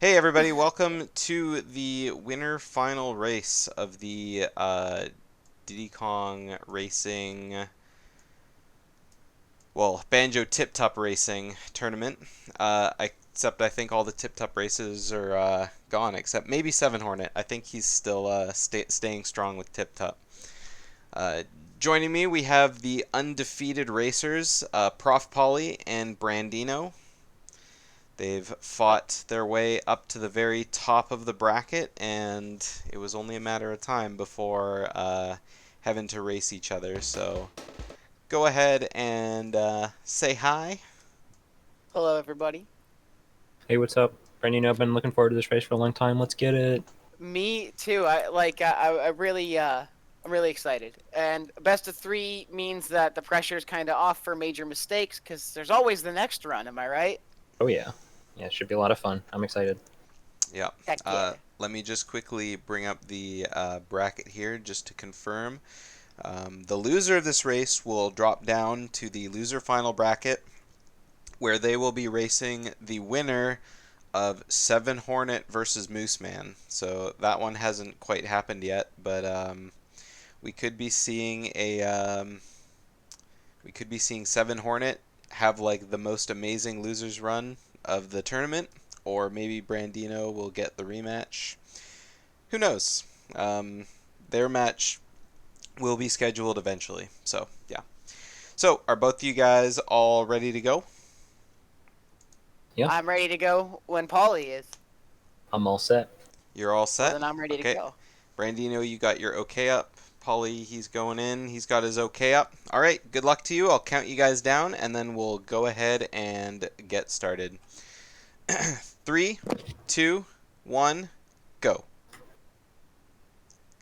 Hey everybody, welcome to the winter final race of the Diddy Kong Racing, well, Banjo-Tiptup Racing tournament. Except I think all the Tip-Tup races are gone, except maybe Seven Hornet. I think he's still staying strong with Tip-Tup. Uh, Joining me, we have the undefeated racers, ProfPoli and Brandino. They've fought their way up to the very top of the bracket, and it was only a matter of time before having to race each other. So go ahead and say hi. Hello, everybody. Hey, what's up? Brandino, I've been looking forward to this race for a long time. Let's get it. Me too. I'm really excited. And best of three means that the pressure is kind of off for major mistakes because there's always the next run. Am I right? Oh, yeah. Yeah, it should be a lot of fun. I'm excited. Yeah. Heck yeah. Let me just quickly bring up the bracket here just to confirm. The loser of this race will drop down to the loser final bracket, where they will be racing the winner of Seven Hornet versus Mooseman. So that one hasn't quite happened yet, but we could be seeing Seven Hornet have like the most amazing losers run of the tournament, or maybe Brandino will get the rematch. Who knows? Um, their match will be scheduled eventually. So yeah. So are both you guys all ready to go? Yeah, I'm ready to go when Polly is. I'm all set. You're all Well, set? then I'm ready to Okay. go. Brandino, you got your okay up. Polly, he's going in. He's got his okay up. All right, good luck to you. I'll count you guys down, and then we'll go ahead and get started. Three, two, one, go.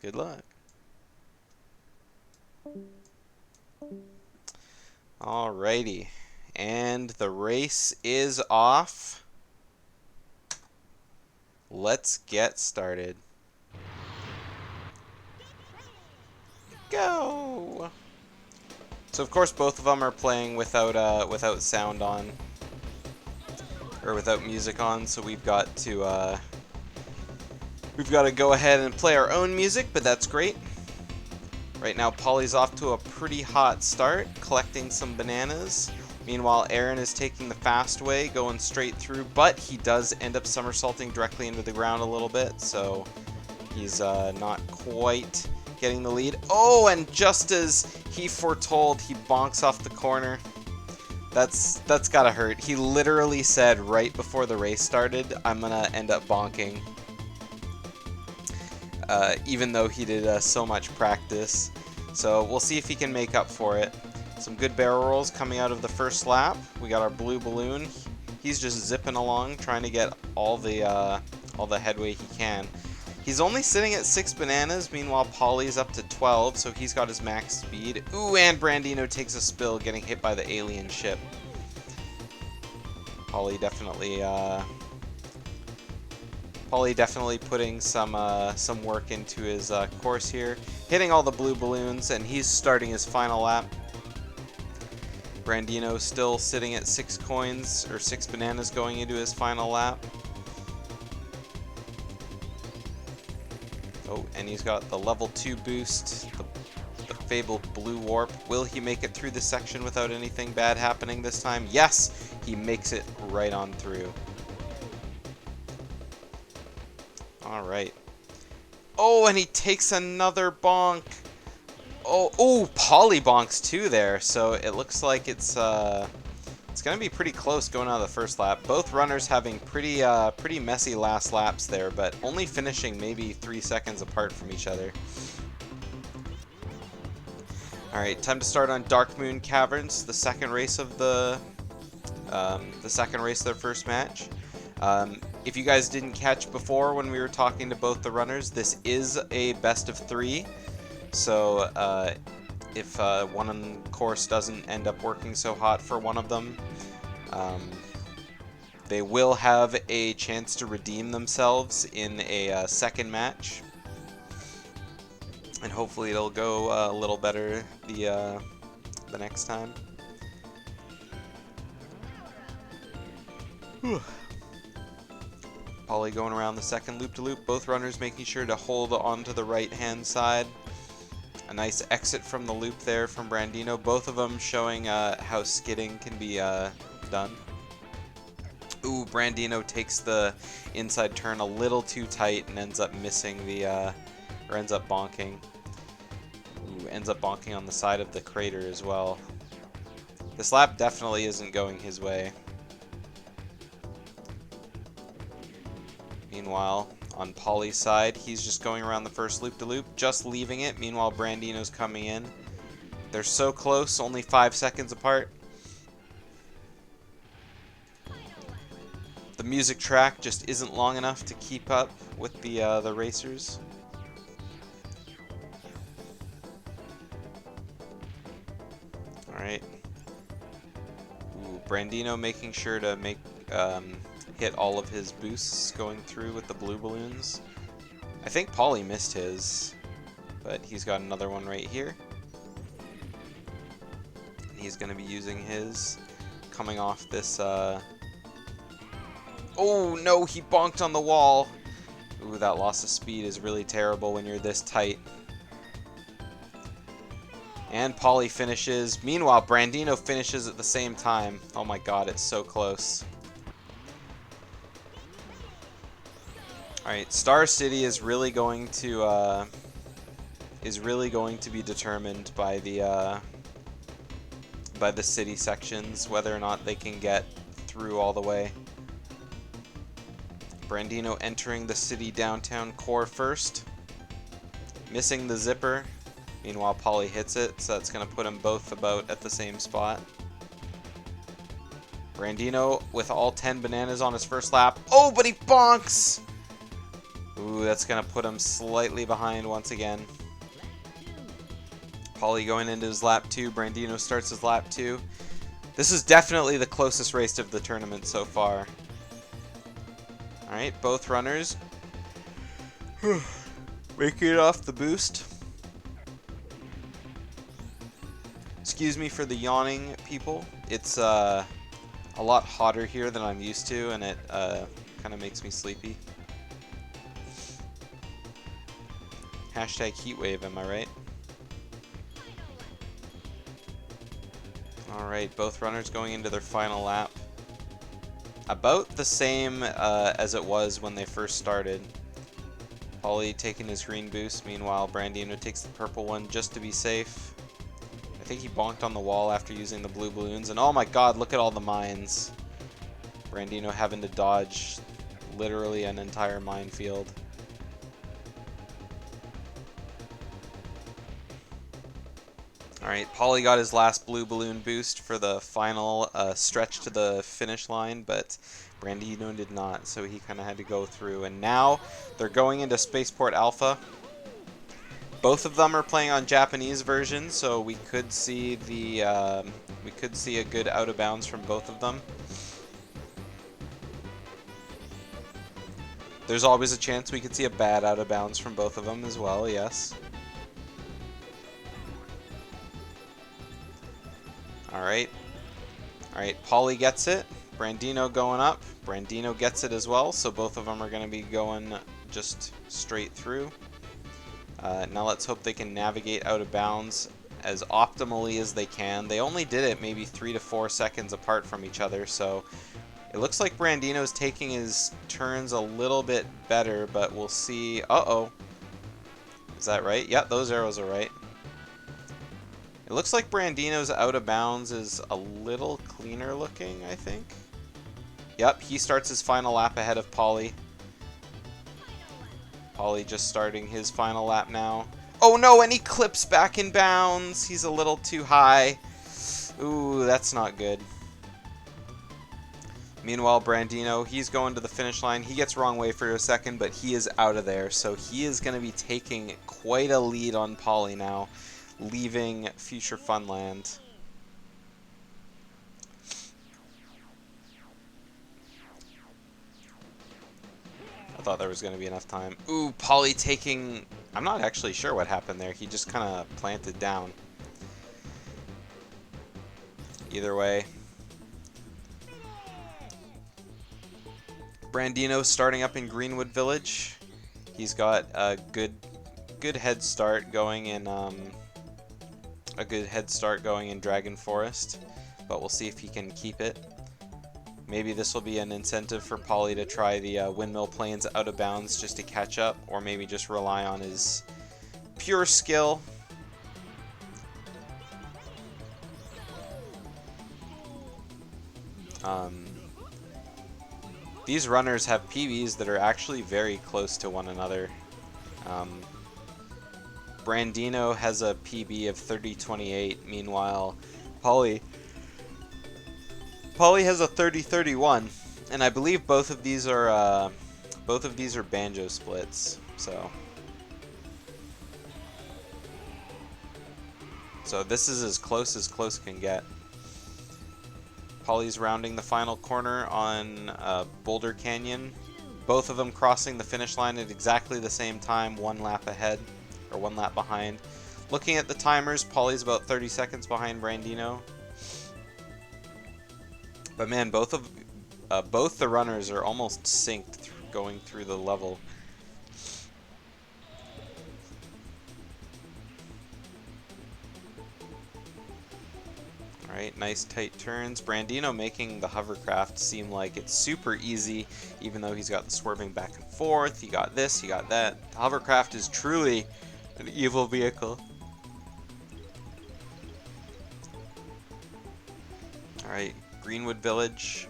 Good luck. Alrighty. And the race is off. Let's get started. Go! So of course both of them are playing without sound on, or without music on. So we've got to go ahead and play our own music, but that's great. Right now, Polly's off to a pretty hot start, collecting some bananas. Meanwhile, Aaron is taking the fast way, going straight through, but he does end up somersaulting directly into the ground a little bit, so he's not quite getting the lead. Oh, and just as he foretold, he bonks off the corner. That's gotta hurt. He literally said right before the race started, I'm gonna end up bonking. Even though he did so much practice. So we'll see if he can make up for it. Some good barrel rolls coming out of the first lap. We got our blue balloon. He's just zipping along, trying to get all the headway he can. He's only sitting at 6 bananas, meanwhile Polly's up to 12, so he's got his max speed. Ooh, and Brandino takes a spill, getting hit by the alien ship. Polly definitely putting some work into his course here, hitting all the blue balloons, and he's starting his final lap. Brandino still sitting at 6 coins, or 6 bananas going into his final lap. Oh, and he's got the level 2 boost, the fabled blue warp. Will he make it through this section without anything bad happening this time? Yes, he makes it right on through. Alright. Oh, and he takes another bonk. Oh, Polly bonks too there. So it looks like it's gonna be pretty close going out of the first lap. Both runners having pretty messy last laps there, but only finishing maybe 3 seconds apart from each other. All right, time to start on Dark Moon Caverns, the second race of their first match. If you guys didn't catch before when we were talking to both the runners, this is a best of 3. So if one course doesn't end up working so hot for one of them, they will have a chance to redeem themselves in a second match. And hopefully it'll go a little better the next time. Whew. Polly going around the second loop-to-loop. Both runners making sure to hold onto the right-hand side. A nice exit from the loop there from Brandino. Both of them showing how skidding can be done. Ooh, Brandino takes the inside turn a little too tight and ends up missing the, or ends up bonking. Ooh, ends up bonking on the side of the crater as well. This lap definitely isn't going his way. Meanwhile, on Polly's side, he's just going around the first loop-to-loop, just leaving it. Meanwhile, Brandino's coming in. They're so close, only 5 seconds apart. The music track just isn't long enough to keep up with the racers. Alright. Ooh, Brandino making sure to make hit all of his boosts going through with the blue balloons. I think Polly missed his, but he's got another one right here. And he's going to be using his coming off this... Oh no, he bonked on the wall. Ooh, that loss of speed is really terrible when you're this tight. And Polly finishes. Meanwhile, Brandino finishes at the same time. Oh my god, it's so close. Alright, Star City is really going to be determined by the city sections, whether or not they can get through all the way. Brandino entering the city downtown core first, missing the zipper. Meanwhile, Polly hits it, so that's going to put them both about at the same spot. Brandino with all 10 bananas on his first lap. Oh, but he bonks! Ooh, that's going to put him slightly behind once again. Polly going into his lap 2. Brandino starts his lap 2. This is definitely the closest race of the tournament so far. Alright, both runners making it off the boost. Excuse me for the yawning, people. It's a lot hotter here than I'm used to, and it kind of makes me sleepy. Hashtag heatwave, am I right? Alright, both runners going into their final lap. About the same as it was when they first started. Polly taking his green boost, meanwhile Brandino takes the purple one just to be safe. I think he bonked on the wall after using the blue balloons, and oh my god, look at all the mines. Brandino having to dodge literally an entire minefield. Alright, Polly got his last blue balloon boost for the final stretch to the finish line, but Brandino did not, so he kind of had to go through. And now they're going into Spaceport Alpha. Both of them are playing on Japanese versions, so we could see a good out of bounds from both of them. There's always a chance we could see a bad out of bounds from both of them as well, yes. Alright. Alright, Polly gets it. Brandino going up. Brandino gets it as well, so both of them are going to be going just straight through. Now let's hope they can navigate out of bounds as optimally as they can. They only did it maybe 3 to 4 seconds apart from each other, so it looks like Brandino's taking his turns a little bit better, but we'll see. Uh-oh. Is that right? Yeah, those arrows are right. It looks like Brandino's out of bounds is a little cleaner looking, I think. Yep, he starts his final lap ahead of Polly. Polly just starting his final lap now. Oh no, and he clips back in bounds. He's a little too high. Ooh, that's not good. Meanwhile, Brandino, he's going to the finish line. He gets wrong way for a second, but he is out of there. So he is going to be taking quite a lead on Polly now, leaving Future Funland. I thought there was going to be enough time. Ooh, Polly taking... I'm not actually sure what happened there. He just kind of planted down. Either way. Brandino starting up in Greenwood Village. He's got a good head start going in Dragon Forest, but we'll see if he can keep it. Maybe this will be an incentive for Polly to try the Windmill Plains out of bounds just to catch up, or maybe just rely on his pure skill. These runners have PBs that are actually very close to one another. Brandino has a PB of 30.28. Meanwhile, Polly has a 30.31, and I believe both of these are banjo splits. So this is as close can get. Polly's rounding the final corner on Boulder Canyon. Both of them crossing the finish line at exactly the same time, one lap ahead, or one lap behind. Looking at the timers, Polly's about 30 seconds behind Brandino. But man, both the runners are almost synced going through the level. Alright, nice tight turns. Brandino making the hovercraft seem like it's super easy, even though he's got the swerving back and forth. He got this, he got that. The hovercraft is truly an evil vehicle. Alright, Greenwood Village.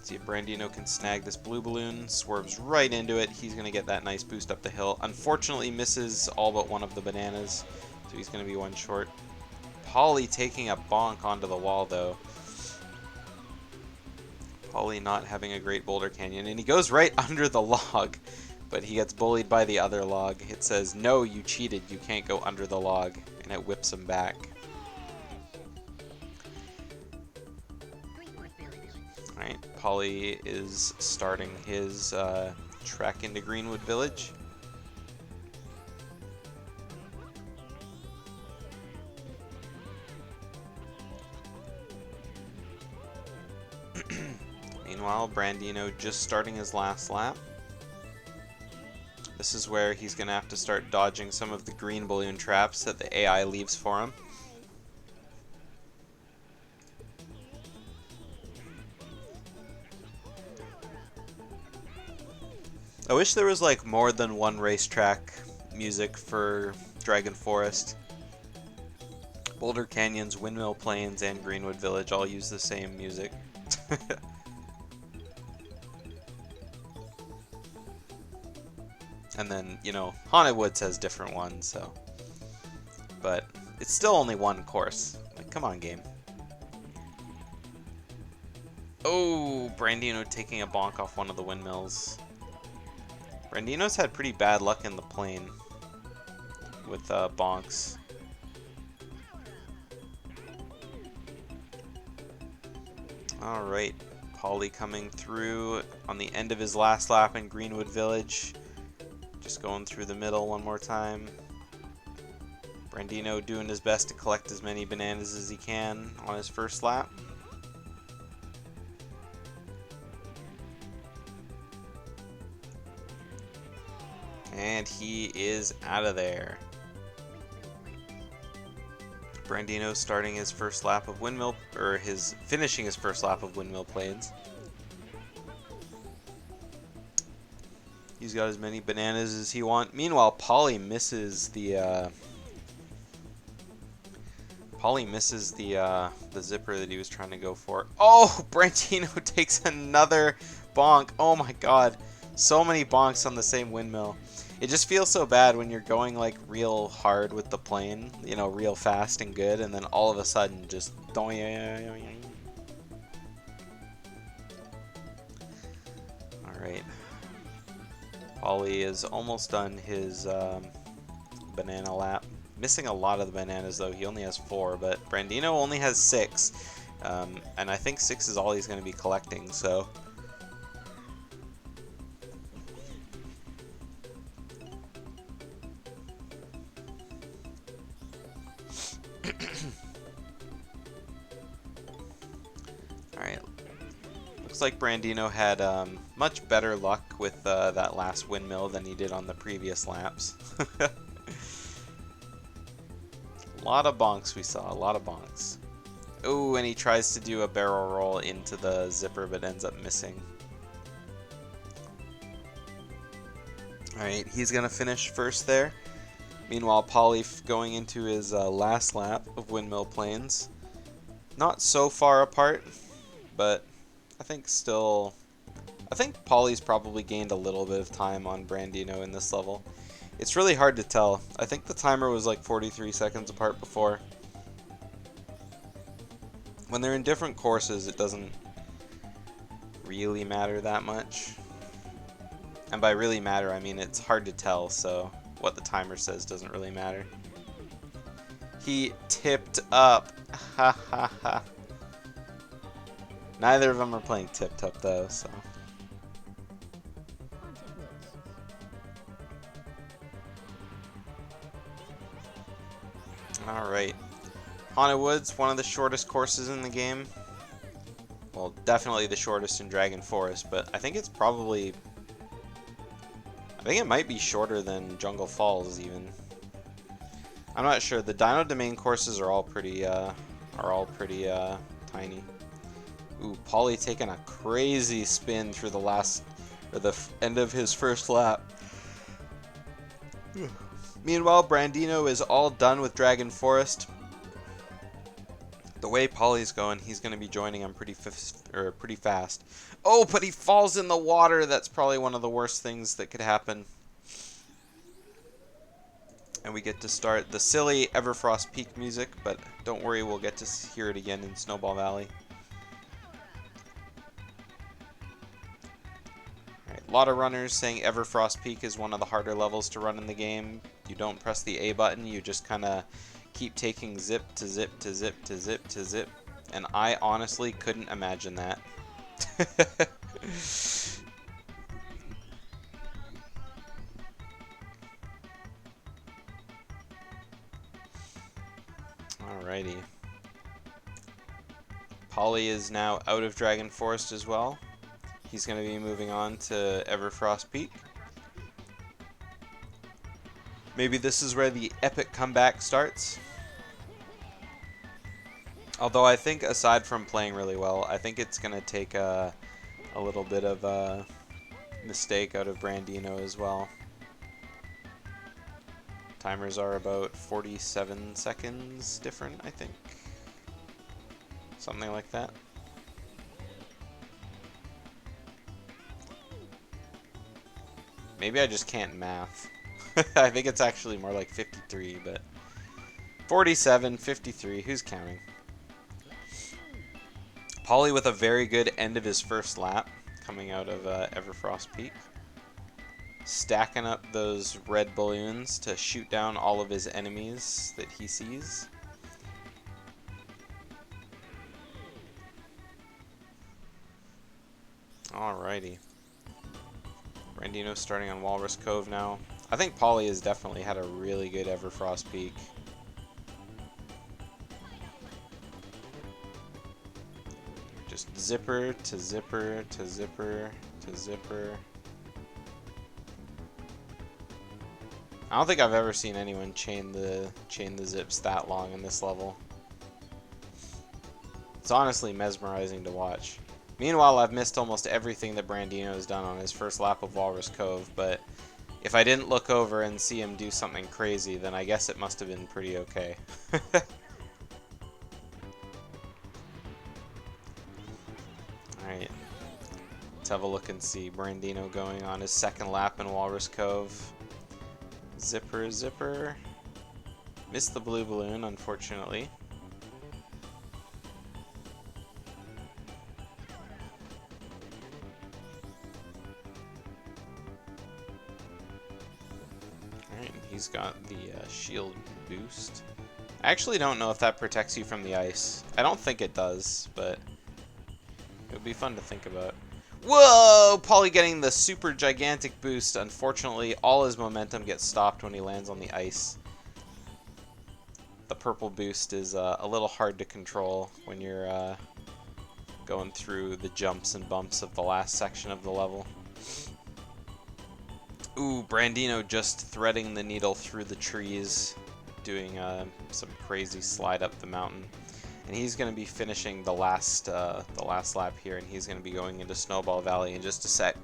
See if Brandino can snag this blue balloon. Swerves right into it. He's going to get that nice boost up the hill. Unfortunately, misses all but one of the bananas, so he's going to be one short. Polly taking a bonk onto the wall, though. Polly not having a great Boulder Canyon, and he goes right under the log, but he gets bullied by the other log. It says, "No, you cheated. You can't go under the log," and it whips him back. Alright, Polly is starting his trek into Greenwood Village. Meanwhile, Brandino just starting his last lap. This is where he's going to have to start dodging some of the green balloon traps that the AI leaves for him. I wish there was like more than one racetrack music for Dragon Forest. Boulder Canyons, Windmill Plains, and Greenwood Village all use the same music. And then, you know, Haunted Woods has different ones, so. But it's still only one course. Like, come on, game. Oh, Brandino taking a bonk off one of the windmills. Brandino's had pretty bad luck in the plane with bonks. Alright, Polly coming through on the end of his last lap in Greenwood Village. Just going through the middle one more time. Brandino doing his best to collect as many bananas as he can on his first lap. And he is out of there. Brandino starting his first lap of finishing his first lap of Windmill Plains. He's got as many bananas as he wants. Meanwhile, Polly misses the zipper that he was trying to go for. Oh, Brandino takes another bonk. Oh my god. So many bonks on the same windmill. It just feels so bad when you're going like real hard with the plane, you know, real fast and good, and then all of a sudden just Alright. Polly is almost done his banana lap. Missing a lot of the bananas though. He only has 4, but Brandino only has 6. And I think 6 is all he's going to be collecting, so. looks like Brandino had much better luck with that last windmill than he did on the previous laps. A lot of bonks we saw, a lot of bonks. Oh, and he tries to do a barrel roll into the zipper but ends up missing. Alright, he's going to finish first there. Meanwhile, Polly going into his last lap of Windmill Plains. Not so far apart, but I think Polly's probably gained a little bit of time on Brandino in this level. It's really hard to tell. I think the timer was like 43 seconds apart before. When they're in different courses, it doesn't really matter that much. And by really matter, I mean it's hard to tell, so what the timer says doesn't really matter. He tipped up. Ha ha ha. Neither of them are playing Tip-Tup though, so. Alright. Haunted Woods, one of the shortest courses in the game. Well, definitely the shortest in Dragon Forest, but I think it's probably... I think it might be shorter than Jungle Falls, even. I'm not sure. The Dino Domain courses are all pretty tiny. Ooh, Polly taking a crazy spin through the end of his first lap. Meanwhile, Brandino is all done with Dragon Forest. The way Polly's going, he's going to be joining him pretty fast. Oh, but he falls in the water. That's probably one of the worst things that could happen. And we get to start the silly Everfrost Peak music, but don't worry, we'll get to hear it again in Snowball Valley. Alright, a lot of runners saying Everfrost Peak is one of the harder levels to run in the game. You don't press the A button, you just kind of keep taking zip to zip to zip to zip to zip. And I honestly couldn't imagine that. Alrighty. Polly is now out of Dragon Forest as well. He's going to be moving on to Everfrost Peak. Maybe this is where the epic comeback starts. Although I think aside from playing really well, I think it's going to take a little bit of a mistake out of Brandino as well. Timers are about 47 seconds different, I think. Something like that. Maybe I just can't math. I think it's actually more like 53, but 47, 53, who's counting? Polly with a very good end of his first lap coming out of Everfrost Peak. Stacking up those red balloons to shoot down all of his enemies that he sees. Alrighty. Brandino starting on Walrus Cove now. I think Polly has definitely had a really good Everfrost Peak. Just zipper to zipper to zipper to zipper. I don't think I've ever seen anyone chain the zips that long in this level. It's honestly mesmerizing to watch. Meanwhile, I've missed almost everything that Brandino has done on his first lap of Walrus Cove, but if I didn't look over and see him do something crazy, then I guess it must have been pretty okay. Alright, let's have a look and see Brandino going on his second lap in Walrus Cove. Zipper, zipper. Missed the blue balloon, unfortunately. Alright, he's got the shield boost. I actually don't know if that protects you from the ice. I don't think it does, but it would be fun to think about. Whoa! Polly getting the super gigantic boost. Unfortunately, all his momentum gets stopped when he lands on the ice. The purple boost is a little hard to control when you're going through the jumps and bumps of the last section of the level. Ooh, Brandino just threading the needle through the trees, doing some crazy slide up the mountain. And he's going to be finishing the last lap here, and he's going to be going into Snowball Valley in just a sec.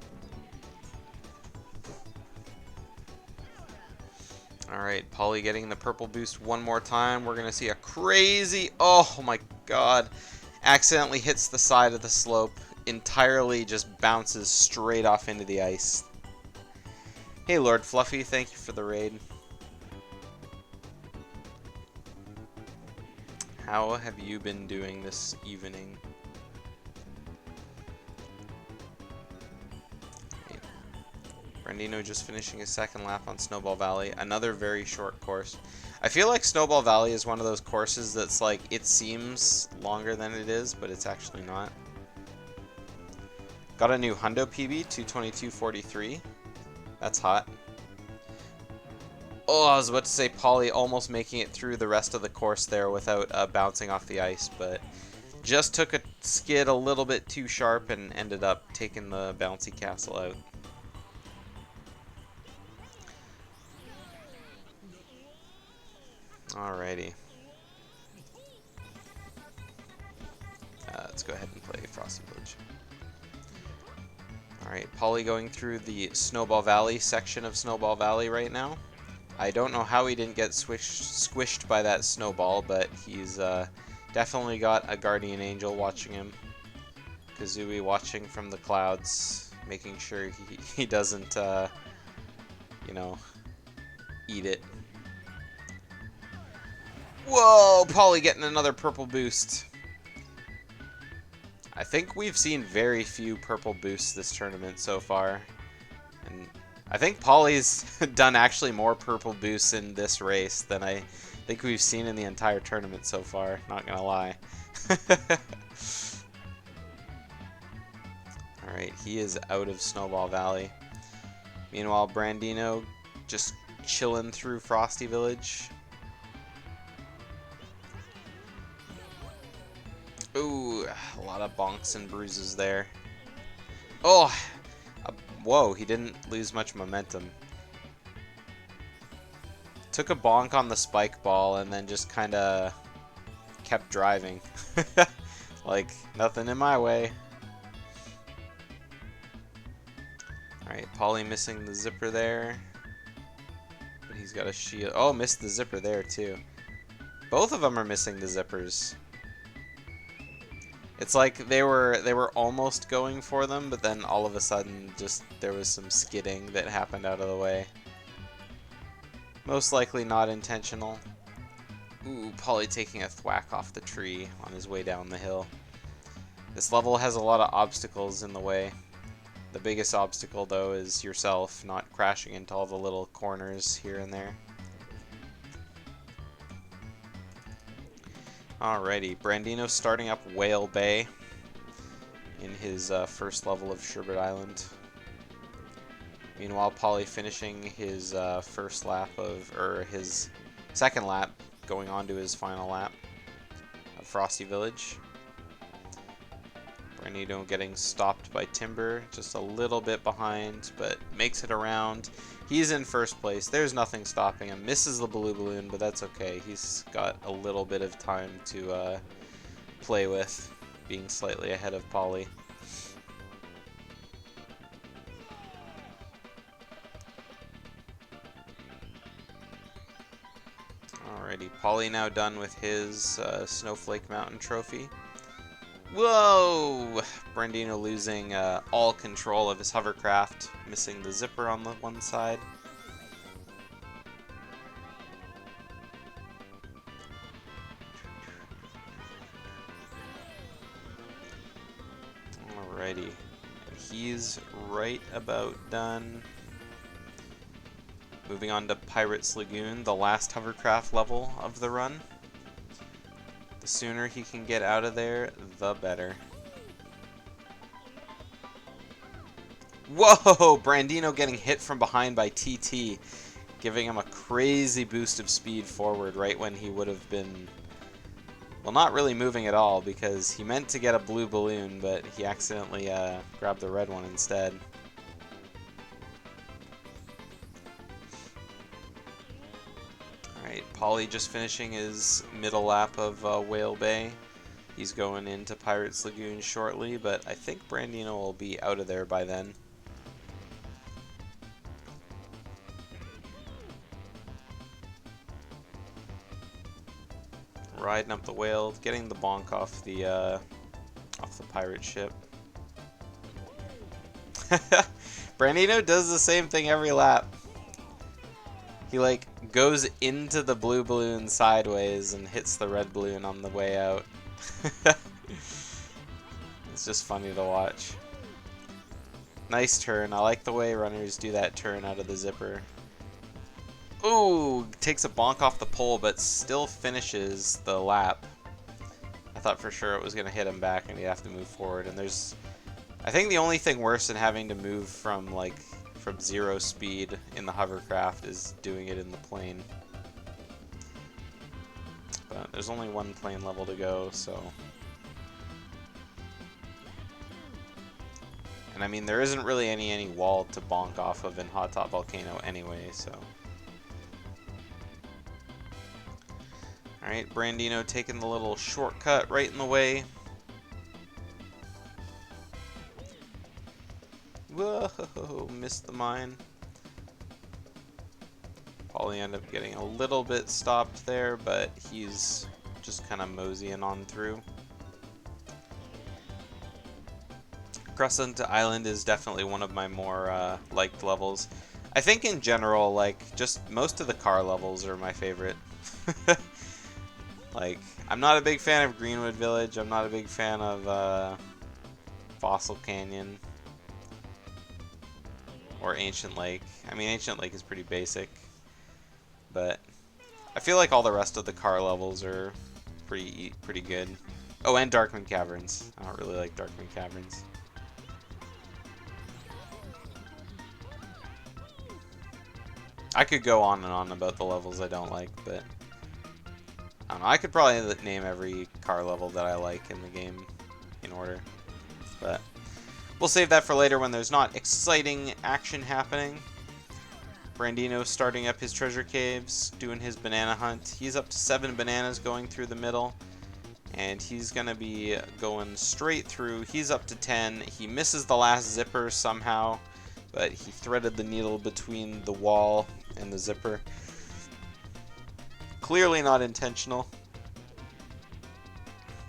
Alright, Polly getting the purple boost one more time. We're going to see a crazy... Oh my god. Accidentally hits the side of the slope. Entirely just bounces straight off into the ice. Hey Lord Fluffy, thank you for the raid. How have you been doing this evening? Brandino just finishing his second lap on Snowball Valley. Another very short course. I feel like Snowball Valley is one of those courses that's like, it seems longer than it is, but it's actually not. Got a new Hundo PB, 222.43. That's hot. Oh, I was about to say Polly almost making it through the rest of the course there without bouncing off the ice, but just took a skid a little bit too sharp and ended up taking the bouncy castle out. Alrighty. Let's go ahead and play Frosty Village. Alright, Polly going through the Snowball Valley section of Snowball Valley right now. I don't know how he didn't get squished by that snowball, but he's definitely got a guardian angel watching him. Kazooie watching from the clouds, making sure he doesn't, you know, eat it. Whoa! Polly getting another purple boost. I think we've seen very few purple boosts this tournament so far. And I think Polly's done actually more purple boosts in this race than I think we've seen in the entire tournament so far, not gonna lie. Alright, he is out of Snowball Valley. Meanwhile, Brandino just chilling through Frosty Village. Ooh, a lot of bonks and bruises there. Oh! Whoa, he didn't lose much momentum. Took a bonk on the spike ball and then just kind of kept driving. Like, nothing in my way. Alright, Polly missing the zipper there. But he's got a shield. Oh, missed the zipper there too. Both of them are missing the zippers. It's like they were almost going for them, but then all of a sudden just there was some skidding that happened out of the way. Most likely not intentional. Ooh, Polly taking a thwack off the tree on his way down the hill. This level has a lot of obstacles in the way. The biggest obstacle though is yourself not crashing into all the little corners here and there. Alrighty, Brandino starting up Whale Bay in his first level of Sherbet Island. Meanwhile, Polly finishing his first lap or his second lap, going on to his final lap of Frosty Village. Brandino getting stopped by Timber, just a little bit behind, but makes it around. He's in first place. There's nothing stopping him. Misses the blue balloon, but that's okay. He's got a little bit of time to play with, being slightly ahead of Polly. Alrighty, Polly now done with his Snowflake Mountain trophy. Whoa! Brandino losing all control of his hovercraft, missing the zipper on the one side. Alrighty, he's right about done. Moving on to Pirate's Lagoon, the last hovercraft level of the run. The sooner he can get out of there, the better. Whoa! Brandino getting hit from behind by TT, giving him a crazy boost of speed forward right when he would have been Well, not really moving at all because he meant to get a blue balloon, but he accidentally grabbed the red one instead. Alright, Polly just finishing his middle lap of Whale Bay. He's going into Pirates Lagoon shortly, but I think Brandino will be out of there by then. Riding up the whale, getting the bonk off the pirate ship. Brandino does the same thing every lap. He like goes into the blue balloon sideways and hits the red balloon on the way out. It's just funny to watch. Nice turn. I like the way runners do that turn out of the zipper. Ooh, takes a bonk off the pole, but still finishes the lap. I thought for sure it was going to hit him back and he'd have to move forward. And there's, I think the only thing worse than having to move from 0 speed in the hovercraft is doing it in the plane. But there's only one plane level to go, so. And I mean, there isn't really any wall to bonk off of in Hot Top Volcano anyway, so. Alright, Brandino taking the little shortcut right in the way. Whoa, missed the mine. Probably end up getting a little bit stopped there, but he's just kind of moseying on through. Crescent Island is definitely one of my more liked levels. I think in general, like, just most of the car levels are my favorite. Like, I'm not a big fan of Greenwood Village. I'm not a big fan of Fossil Canyon or Ancient Lake. I mean, Ancient Lake is pretty basic, but I feel like all the rest of the car levels are pretty good. Oh, and Darkman Caverns. I don't really like Darkman Caverns. I could go on and on about the levels I don't like, but I don't know. I could probably name every car level that I like in the game in order, but we'll save that for later when there's not exciting action happening. Brandino starting up his treasure caves, doing his banana hunt. He's up to 7 bananas going through the middle, and he's going to be going straight through. He's up to 10. He misses the last zipper somehow, but he threaded the needle between the wall and the zipper. Clearly not intentional.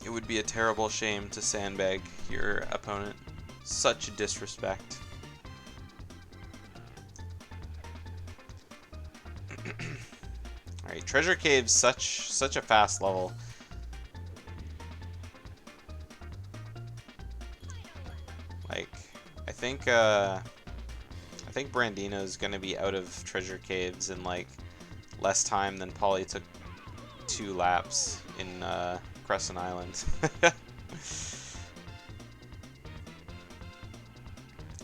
It would be a terrible shame to sandbag your opponent. Such a disrespect. Alright, Treasure Cave's such a fast level. Like, I think Brandino's gonna be out of Treasure Caves in like less time than Polly took 2 laps in Crescent Island.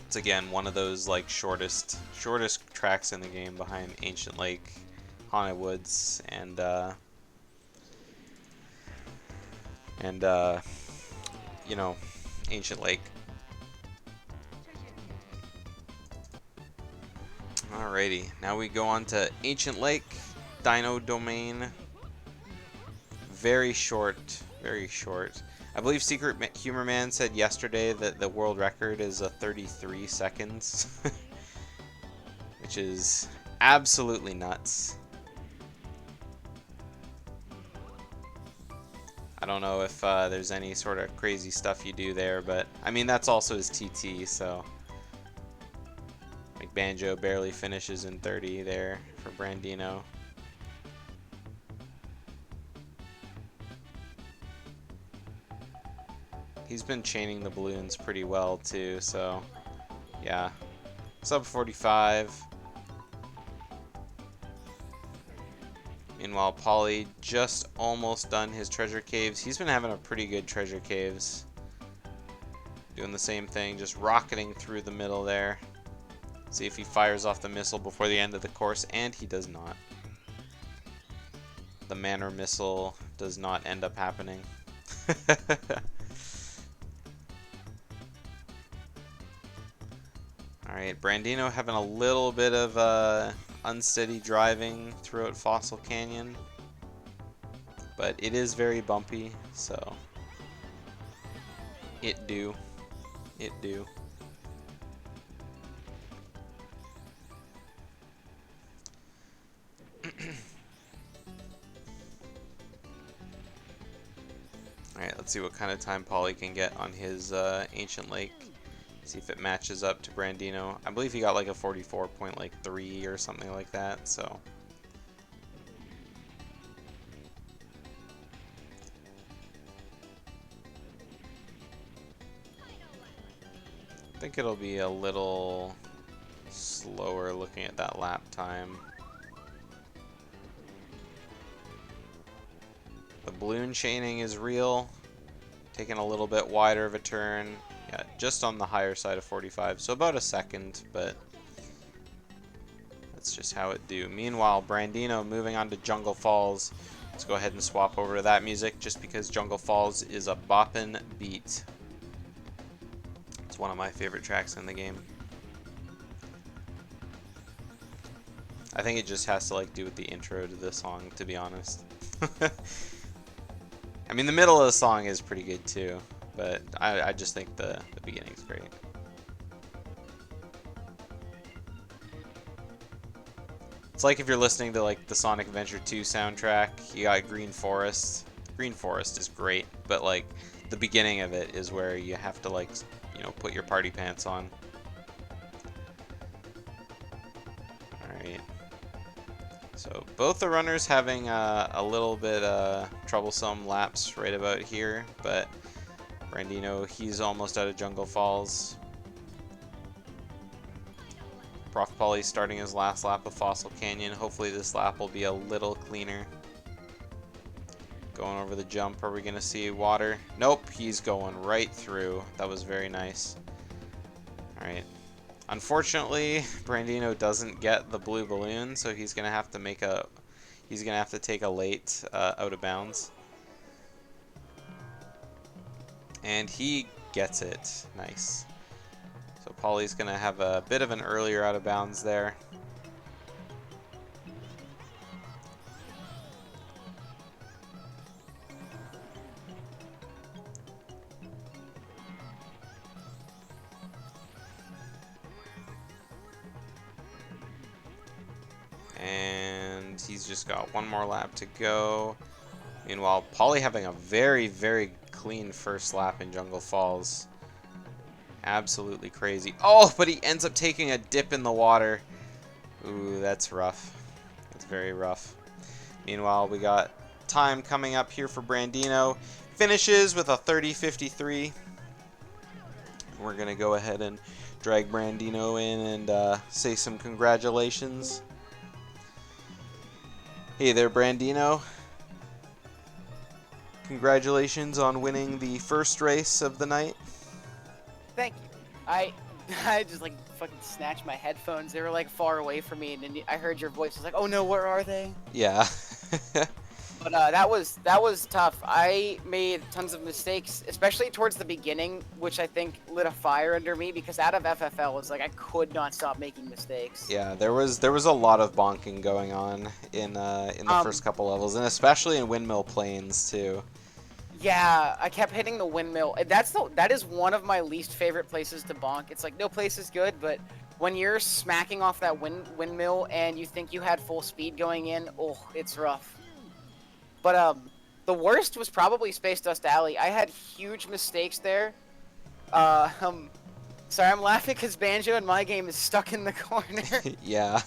It's again one of those like shortest tracks in the game behind Ancient Lake, Haunted Woods, and you know, Ancient Lake. Alrighty, now we go on to Ancient Lake, Dino Domain. Very short, very short. I believe Secret Humor Man said yesterday that the world record is 33 seconds, which is absolutely nuts. I don't know if there's any sort of crazy stuff you do there, but I mean that's also his TT, so like Banjo barely finishes in 30 there for Brandino. He's been chaining the balloons pretty well too, so yeah. Sub 45. Meanwhile, Polly just almost done his treasure caves. He's been having a pretty good treasure caves. Doing the same thing, just rocketing through the middle there. See if he fires off the missile before the end of the course, and he does not. the manor missile does not end up happening. Alright, Brandino having a little bit of unsteady driving throughout Fossil Canyon. But it is very bumpy, so it do. It do. Alright, let's see what kind of time Polly can get on his Ancient Lake. See if it matches up to Brandino. I believe he got like a 44.3 or something like that, so. I think it'll be a little slower looking at that lap time. The balloon chaining is real. Taking a little bit wider of a turn. Yeah, just on the higher side of 45, so about a second, but that's just how it do. Meanwhile, Brandino moving on to Jungle Falls. Let's go ahead and swap over to that music just because Jungle Falls is a boppin' beat. It's one of my favorite tracks in the game. I think it just has to like do with the intro to the song, to be honest. I mean, the middle of the song is pretty good too, but I just think the beginning's great. It's like if you're listening to like the Sonic Adventure 2 soundtrack, you got Green Forest. Green Forest is great, but like the beginning of it is where you have to like, you know, put your party pants on. Alright. So both the runners having a little bit troublesome laps right about here, but Brandino, he's almost out of Jungle Falls. ProfPoli starting his last lap of Fossil Canyon. Hopefully this lap will be a little cleaner. Going over the jump, are we going to see water? Nope, he's going right through. That was very nice. Alright. Unfortunately, Brandino doesn't get the blue balloon, so he's going to have to make a... He's going to have to take a late out of bounds. And he gets it. Nice. So Polly's going to have a bit of an earlier out of bounds there. And he's just got one more lap to go. Meanwhile, Polly having a very, very clean first lap in Jungle Falls. Absolutely crazy. Oh, but he ends up taking a dip in the water. Ooh, that's rough. That's very rough. Meanwhile, we got time coming up here for Brandino. Finishes with a 30:53. We're going to go ahead and drag Brandino in and say some congratulations. Hey there, Brandino. Congratulations on winning the first race of the night. Thank you. I just like fucking snatched my headphones. They were like far away from me, and then I heard your voice. I was like, "Oh no, where are they?" Yeah. But that was tough. I made tons of mistakes, especially towards the beginning, which I think lit a fire under me because out of FFL was like I could not stop making mistakes. Yeah, there was a lot of bonking going on in the first couple levels, and especially in Windmill Plains too. Yeah, I kept hitting the windmill. That is one of my least favorite places to bonk. It's like no place is good, but when you're smacking off that windmill and you think you had full speed going in, oh, it's rough. But the worst was probably Space Dust Alley. I had huge mistakes there. Sorry, I'm laughing because Banjo in my game is stuck in the corner. Yeah.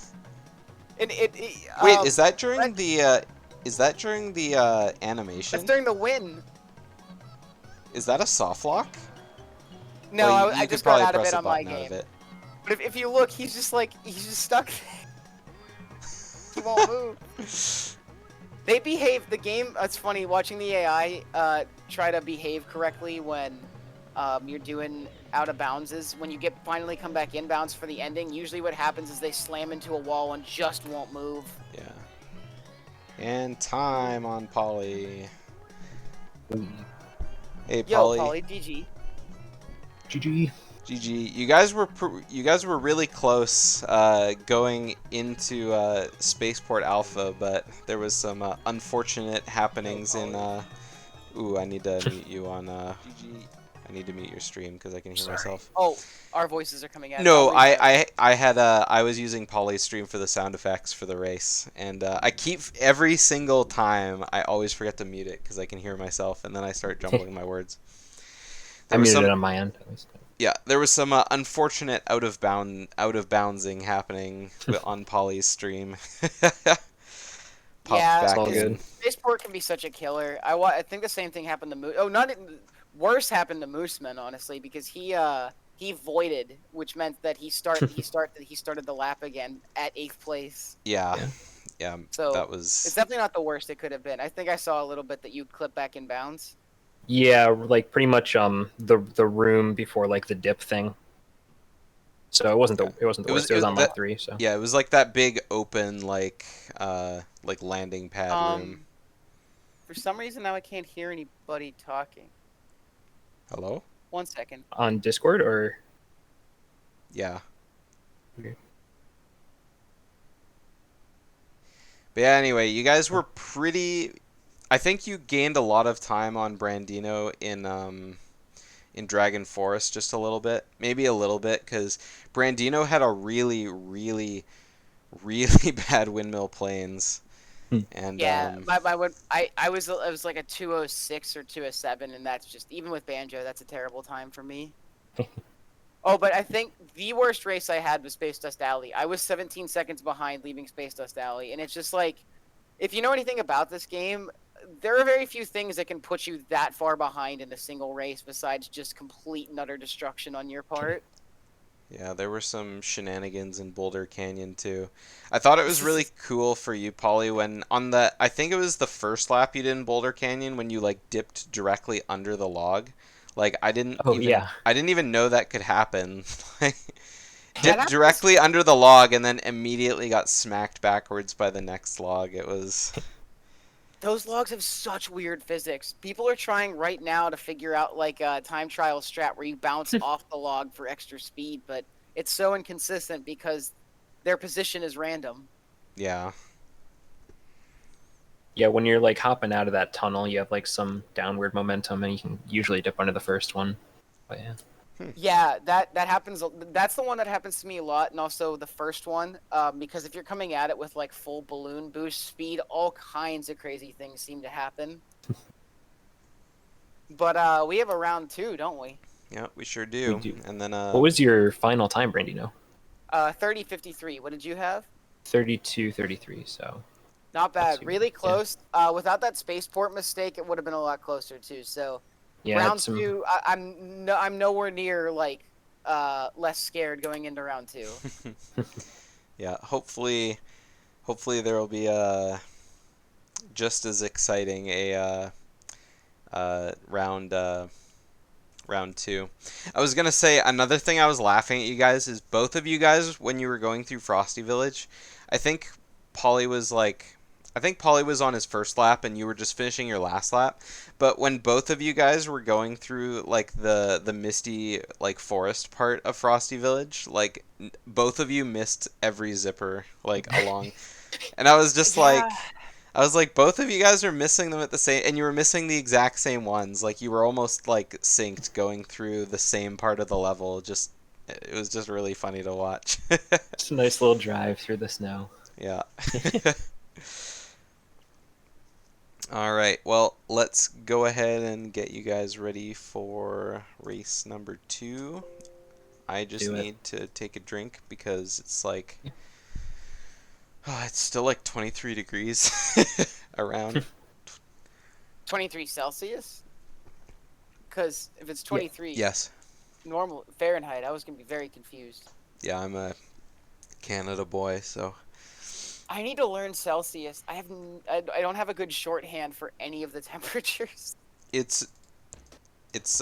And Wait, is that during the animation? That's during the win. Is that a soft lock? No, well, I just got out of it on my game. But if you look, he's just stuck there. He won't move. They behave, the game, it's funny, watching the AI try to behave correctly when you're doing out of bounds is when you finally come back inbounds for the ending, usually what happens is they slam into a wall and just won't move. Yeah. And time on Polly. Hey, Yo, Polly. Polly, GG. GG. GG. You guys were really close going into Spaceport Alpha, but there was some unfortunate happenings in. Ooh, I need to mute you on. GG. I need to mute your stream because I can hear Sorry. myself. Oh, our voices are coming out. I'll No, restart. I was using Polly's stream for the sound effects for the race, and I keep every single time I always forget to mute it because I can hear myself, and then I start jumbling my words. I There was muted some it on my end at least. Yeah, there was some unfortunate out of boundsing happening on Polly's stream. Popped Yeah, It's back all in. good. Spaceport can be such a killer. I think the same thing happened to Moose. Oh, worse happened to Mooseman, honestly, because he voided, which meant that he started the lap again at 8th place. Yeah, Yeah. yeah, So that it's was. definitely not the worst it could have been. I think I saw a little bit that you'd clip back in bounds. Yeah, like pretty much the room before like the dip thing. So Yeah. it wasn't the worst. It It was was on that. lap 3. So Yeah, it was like that big open like landing pad room. Um, for some reason now I can't hear anybody talking. Hello? 1 second. on Discord or Yeah. okay. But yeah, anyway, you guys were pretty. I think you gained a lot of time on Brandino in Dragon Forest just a little bit, maybe a little bit, because Brandino had a really bad windmill planes, and Yeah, I was like a 206 or 207, and that's just even with Banjo, that's a terrible time for me. Oh, but I think the worst race I had was Space Dust Alley. I was 17 seconds behind leaving Space Dust Alley, and it's just like, if you know anything about this game, there are very few things that can put you that far behind in a single race besides just complete and utter destruction on your part. yeah, there were some shenanigans in Boulder Canyon too. I thought it was really cool for you, Polly, when on the I think it was the first lap you did in Boulder Canyon when you like dipped directly under the log. Like Oh yeah. I didn't even know that could happen. Like That dipped happens. directly under the log and then immediately got smacked backwards by the next log. It was Those logs have such weird physics. People are trying right now to figure out like a time trial strat where you bounce off the log for extra speed, but it's so inconsistent because their position is random. yeah. Yeah, when you're like hopping out of that tunnel, you have like some downward momentum, and you can usually dip under the first one. But yeah, Yeah, that happens. That's the one that happens to me a lot, and also the first one, because if you're coming at it with like full balloon boost speed, all kinds of crazy things seem to happen. But we have a round 2, don't we? Yeah, we sure we do. do. And then What was your final time, Brandino? 30:53. What did you have? 32:33. So Not let's bad. see. Really Yeah, close. Without that spaceport mistake, it would have been a lot closer too. So yeah. I had round some. 2, I'm nowhere near like less scared going into round 2. yeah, hopefully there will be just as exciting a round 2. I was gonna say another thing I was laughing at you guys is both of you guys when you were going through Frosty Village. I think Polly was like, I think Polly was on his first lap and you were just finishing your last lap. But when both of you guys were going through like the misty like forest part of Frosty Village, like both of you missed every zipper like along, and I was just Yeah. like. I was like, both of you guys are missing them at the same, and you were missing the exact same ones. Like you were almost like synced going through the same part of the level. Just, it was just really funny to watch. It's a nice little drive through the snow. Yeah. All right. Well, let's go ahead and get you guys ready for race number 2. I just Do it. need to take a drink because it's like, oh, it's still like 23 degrees around. 23 Celsius. Because if it's Yeah. 23 Yes. normal Fahrenheit, I was gonna be very confused. Yeah, I'm a Canada boy, so. I need to learn Celsius. I don't have a good shorthand for any of the temperatures. It's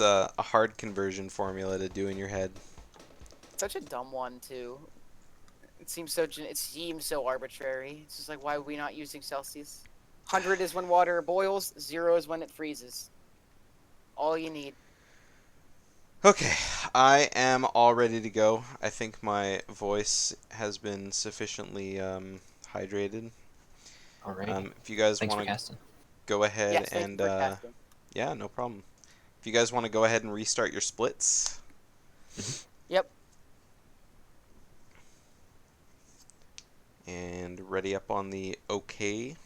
a hard conversion formula to do in your head. Such a dumb one too. It seems so arbitrary. It's just like, why are we not using Celsius? 100 is when water boils, 0 is when it freezes. All you need. Okay, I am all ready to go. I think my voice has been sufficiently hydrated. Alrighty. If you guys Thanks for want to casting. go ahead Yes, thank you and for casting. yeah, no problem. If you guys want to go ahead and restart your splits. Yep. And ready up on the OK.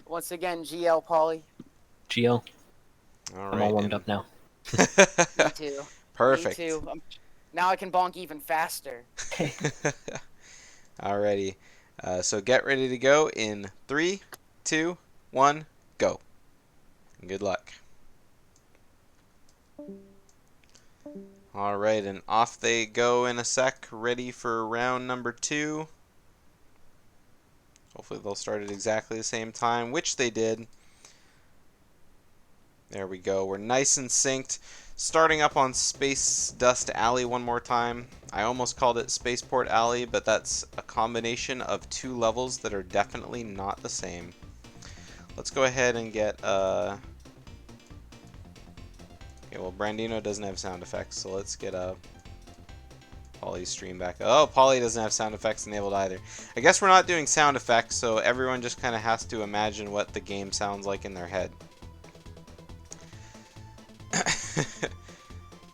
Once again, GL Polly. GL. All I'm all right, warmed and up now. Me too. perfect. Me too. Now I can bonk even faster. Alrighty. So get ready to go in 3, 2, 1, go. Good luck. Alright, and off they go in a sec, ready for round number 2. Hopefully they'll start at exactly the same time, which they did. There we go. We're nice and synced. Starting up on Space Dust Alley one more time. I almost called it Spaceport Alley, but that's a combination of 2 levels that are definitely not the same. Let's go ahead and get okay, well, Brandino doesn't have sound effects, so let's get Polly's stream back. Oh, Polly doesn't have sound effects enabled either. I guess we're not doing sound effects, so everyone just kind of has to imagine what the game sounds like in their head.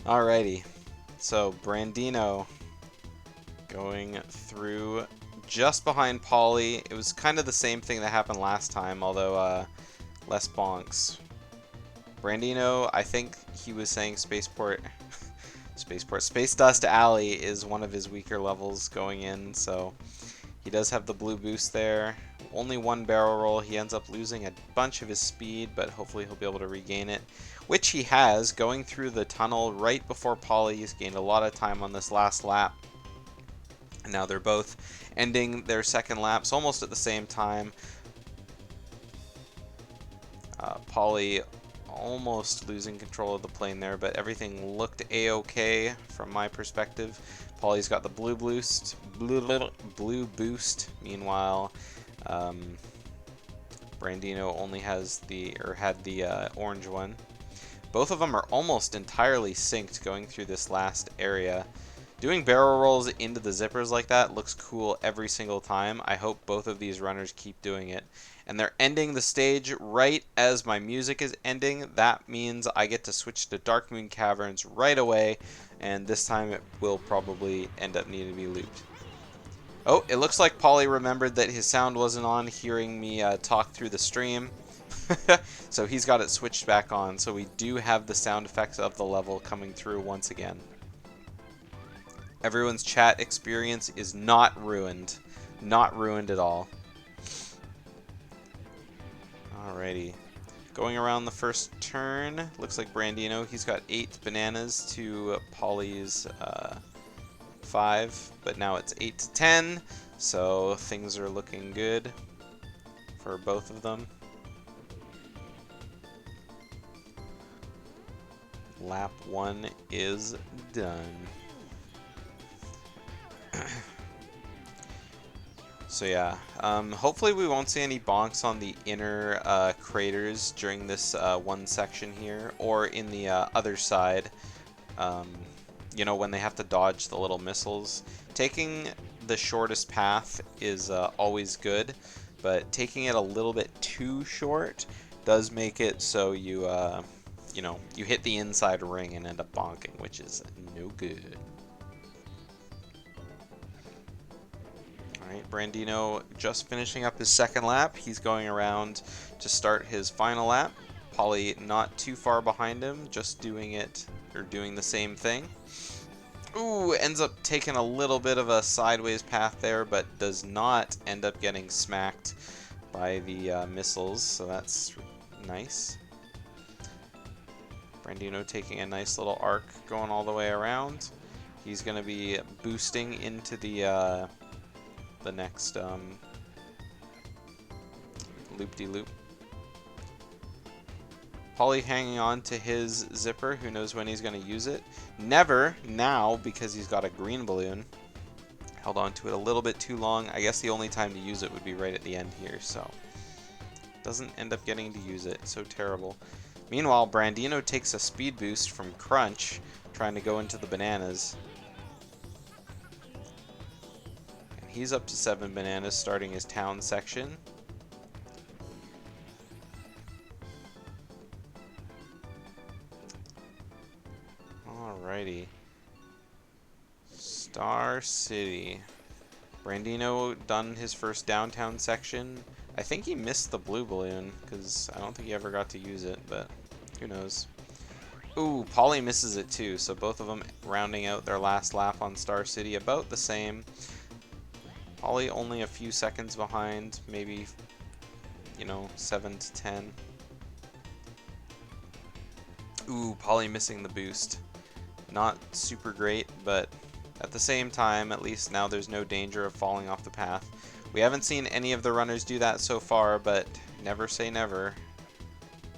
Alrighty, so Brandino going through just behind Polly. It was kind of the same thing that happened last time, although less bonks. Brandino, I think he was saying Spaceport, Space Dust Alley is one of his weaker levels going in, so he does have the blue boost there. Only 1 barrel roll. He ends up losing a bunch of his speed, but hopefully he'll be able to regain it, which he has, going through the tunnel right before Polly. He's gained a lot of time on this last lap. And now they're both ending their second laps almost at the same time. Polly almost losing control of the plane there, but everything looked a-okay from my perspective. Polly's got the blue boost. Meanwhile, Brandino only has had the orange one. Both of them are almost entirely synced going through this last area. Doing barrel rolls into the zippers like that looks cool every single time. I hope both of these runners keep doing it. And they're ending the stage right as my music is ending. That means I get to switch to Dark Moon Caverns right away, and this time it will probably end up needing to be looped. Oh, it looks like Polly remembered that his sound wasn't on hearing me talk through the stream. So he's got it switched back on, so we do have the sound effects of the level coming through once again. Everyone's chat experience is not ruined. Not ruined at all. Alrighty. Going around the first turn, looks like Brandino, he's got 8 bananas to Polly's 5, but now it's 8 to 10, so things are looking good for both of them. Lap 1 is done. So yeah, hopefully we won't see any bonks on the inner craters during this one section here, or in the other side, you know, when they have to dodge the little missiles. Taking the shortest path is always good, but taking it a little bit too short does make it so you, you know, you hit the inside ring and end up bonking, which is no good. Alright, Brandino just finishing up his second lap. He's going around to start his final lap. Polly not too far behind him, just doing the same thing. Ooh, ends up taking a little bit of a sideways path there, but does not end up getting smacked by the missiles, so that's nice. Brandino taking a nice little arc going all the way around. He's going to be boosting into the next loop-de-loop. Polly hanging on to his zipper. Who knows when he's going to use it? Never now, because he's got a green balloon. Held on to it a little bit too long. I guess the only time to use it would be right at the end here, so Doesn't end up getting to use it. So terrible. Meanwhile, Brandino takes a speed boost from Crunch, trying to go into the bananas. And he's up to 7 bananas, starting his town section. Alrighty. Star City. Brandino done his first downtown section. I think he missed the blue balloon, because I don't think he ever got to use it, but who knows. Ooh, Polly misses it too, so both of them rounding out their last lap on Star City about the same. Polly only a few seconds behind, maybe, you know, 7 to 10. Ooh, Polly missing the boost. Not super great, but at the same time, at least now there's no danger of falling off the path. We haven't seen any of the runners do that so far, but never say never.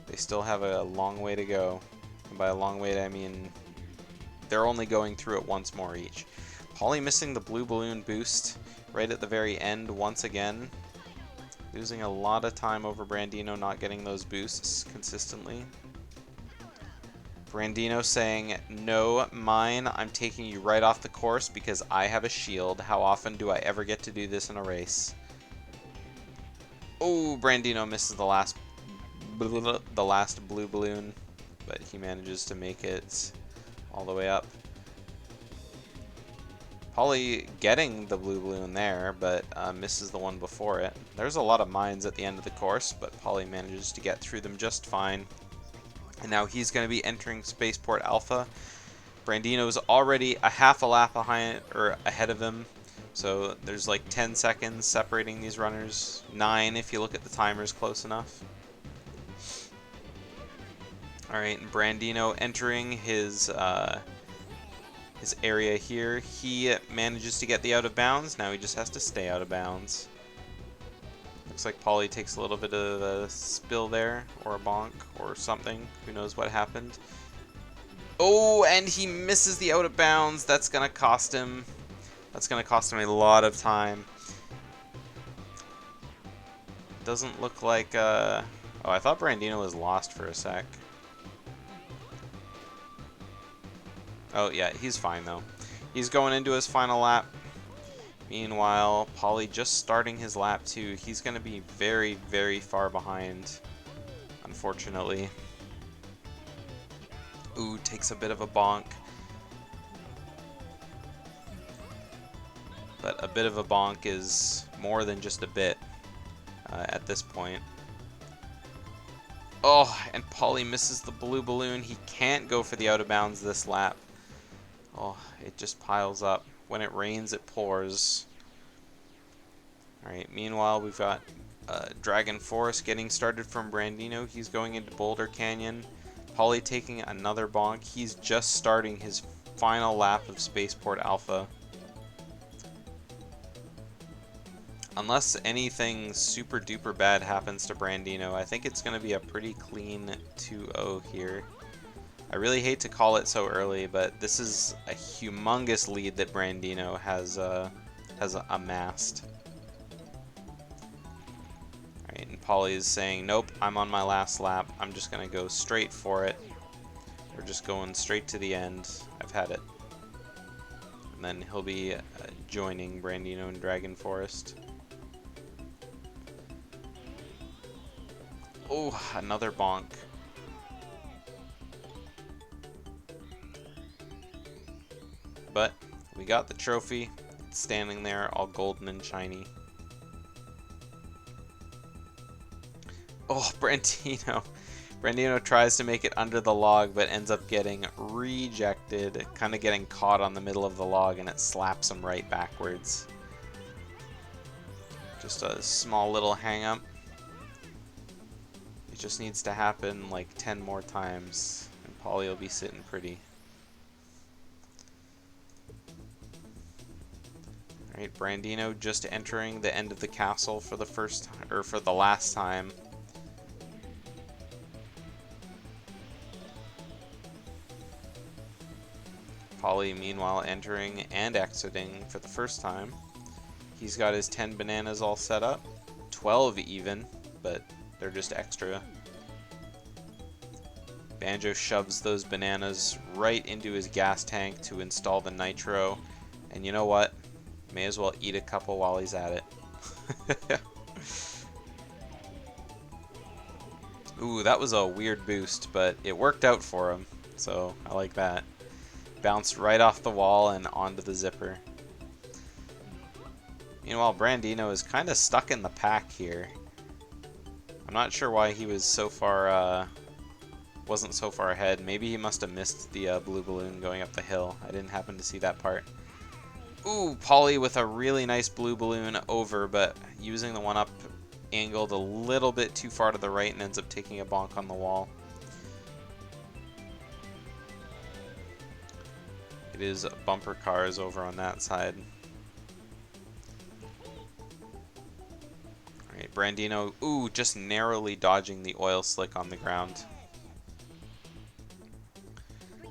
They still have a long way to go. And by a long way, I mean they're only going through it once more each. Polly missing the blue balloon boost right at the very end once again. Losing a lot of time over Brandino not getting those boosts consistently. Brandino saying, no, mine, I'm taking you right off the course because I have a shield. How often do I ever get to do this in a race? Oh, Brandino misses the last blue balloon, but he manages to make it all the way up. Polly getting the blue balloon there, but misses the one before it. There's a lot of mines at the end of the course, but Polly manages to get through them just fine. And now he's going to be entering Spaceport Alpha. Brandino's already a half a lap behind or ahead of him. So there's like 10 seconds separating these runners. 9 if you look at the timers close enough. Alright, and Brandino entering his area here. He manages to get the out of bounds. Now he just has to stay out of bounds. Looks like Polly takes a little bit of a spill there, or a bonk, or something. Who knows what happened. Oh, and he misses the out of bounds. That's going to cost him. That's going to cost him a lot of time. Doesn't look like... Oh, I thought Brandino was lost for a sec. Oh, yeah, he's fine, though. He's going into his final lap. Meanwhile, Polly just starting his lap too. He's going to be very, very far behind, unfortunately. Ooh, takes a bit of a bonk. But a bit of a bonk is more than just a bit at this point. Oh, and Polly misses the blue balloon. He can't go for the out of bounds this lap. Oh, it just piles up. When it rains, it pours. Alright, meanwhile, we've got Dragon Forest getting started from Brandino. He's going into Boulder Canyon. Polly taking another bonk. He's just starting his final lap of Spaceport Alpha. Unless anything super duper bad happens to Brandino, I think it's going to be a pretty clean 2-0 here. I really hate to call it so early, but this is a humongous lead that Brandino has amassed. Alright, and Polly is saying, nope, I'm on my last lap. I'm just going to go straight for it. We're just going straight to the end. I've had it. And then he'll be joining Brandino in Dragon Forest. Oh, another bonk. But we got the trophy. It's standing there all golden and shiny. Oh, Brandino. Brandino tries to make it under the log, but ends up getting rejected. Kind of getting caught on the middle of the log, and it slaps him right backwards. Just a small little hang-up. It just needs to happen like 10 more times, and Polly will be sitting pretty. Alright, Brandino just entering the end of the castle for the first time, or for the last time. Polly, meanwhile, entering and exiting for the first time. He's got his 10 bananas all set up. 12 even, but They're just extra. Banjo shoves those bananas right into his gas tank to install the nitro. And you know what? May as well eat a couple while he's at it. Ooh, that was a weird boost, but it worked out for him. So I like that. Bounced right off the wall and onto the zipper. Meanwhile, Brandino is kind of stuck in the pack here. I'm not sure why he was so far, wasn't so far ahead. Maybe he must have missed the blue balloon going up the hill. I didn't happen to see that part. Ooh, Polly with a really nice blue balloon over, but using the one-up angled a little bit too far to the right and ends up taking a bonk on the wall. It is bumper cars over on that side. Alright, Brandino, ooh, just narrowly dodging the oil slick on the ground.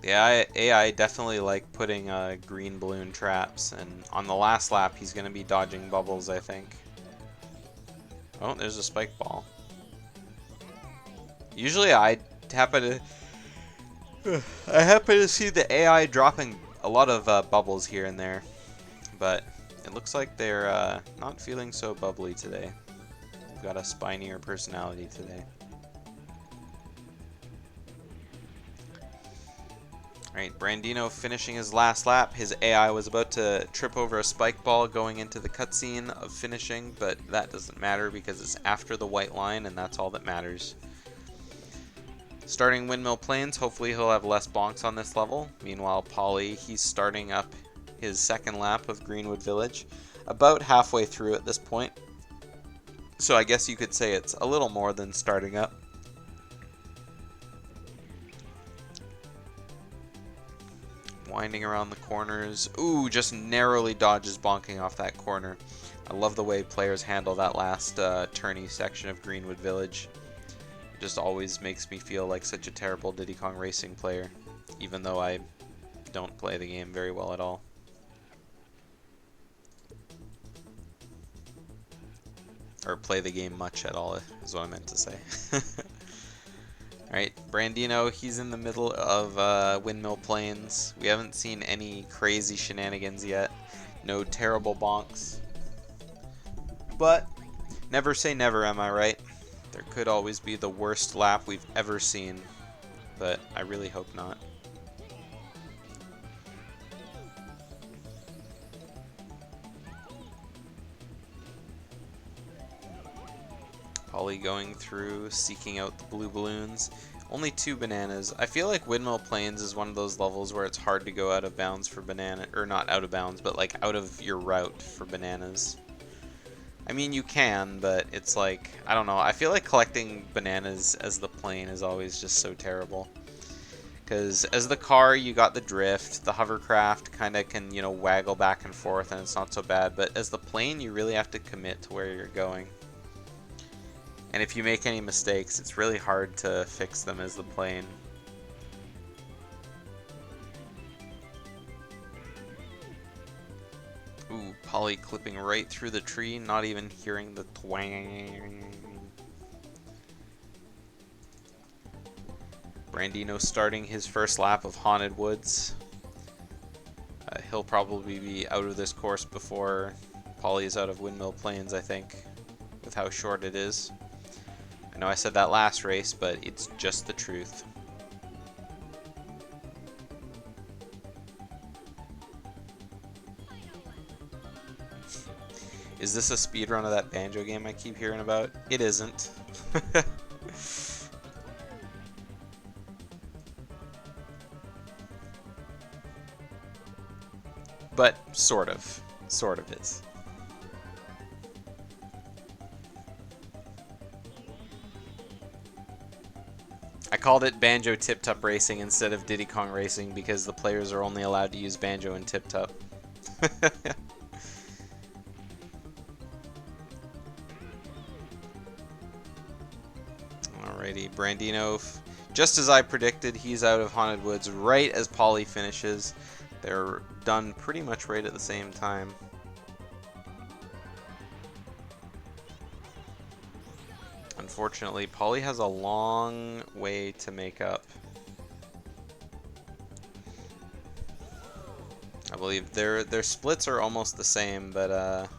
The AI definitely like putting green balloon traps, and on the last lap he's going to be dodging bubbles, I think. Oh, there's a spike ball. Usually I happen to see the AI dropping a lot of bubbles here and there, but it looks like they're not feeling so bubbly today. They've got a spinier personality today. Alright, Brandino finishing his last lap. His AI was about to trip over a spike ball going into the cutscene of finishing, but that doesn't matter because it's after the white line and that's all that matters. Starting Windmill Plains, hopefully he'll have less bonks on this level. Meanwhile, Polly, he's starting up his second lap of Greenwood Village. About halfway through at this point. So I guess you could say it's a little more than starting up. Winding around the corners. Ooh, just narrowly dodges bonking off that corner. I love the way players handle that last turny section of Greenwood Village. It just always makes me feel like such a terrible Diddy Kong Racing player, even though I don't play the game very well at all. Or play the game much at all, is what I meant to say. Alright, Brandino, he's in the middle of Windmill Plains. We haven't seen any crazy shenanigans yet. No terrible bonks. But, never say never, am I right? There could always be the worst lap we've ever seen. But I really hope not. Polly going through, seeking out the blue balloons. Only 2 bananas. I feel like Windmill Plains is one of those levels where it's hard to go out of bounds for banana, or not out of bounds, but like out of your route for bananas. I mean, you can, but it's like, I don't know. I feel like collecting bananas as the plane is always just so terrible. Because as the car, you got the drift. The hovercraft kind of can, you know, waggle back and forth, and it's not so bad. But as the plane, you really have to commit to where you're going. And if you make any mistakes, it's really hard to fix them as the plane. Ooh, Polly clipping right through the tree, not even hearing the twang. Brandino starting his first lap of Haunted Woods. He'll probably be out of this course before Polly is out of Windmill Plains, I think, with how short it is. I know I said that last race, but it's just the truth. Is this a speedrun of that Banjo game I keep hearing about? It isn't. But sort of. Sort of is. I called it Banjo-Tiptup Racing instead of Diddy Kong Racing because the players are only allowed to use Banjo and Tip-Tup. Alrighty, Brandino, just as I predicted, he's out of Haunted Woods right as Polly finishes. They're done pretty much right at the same time. Unfortunately, Polly has a long way to make up. I believe their splits are almost the same, but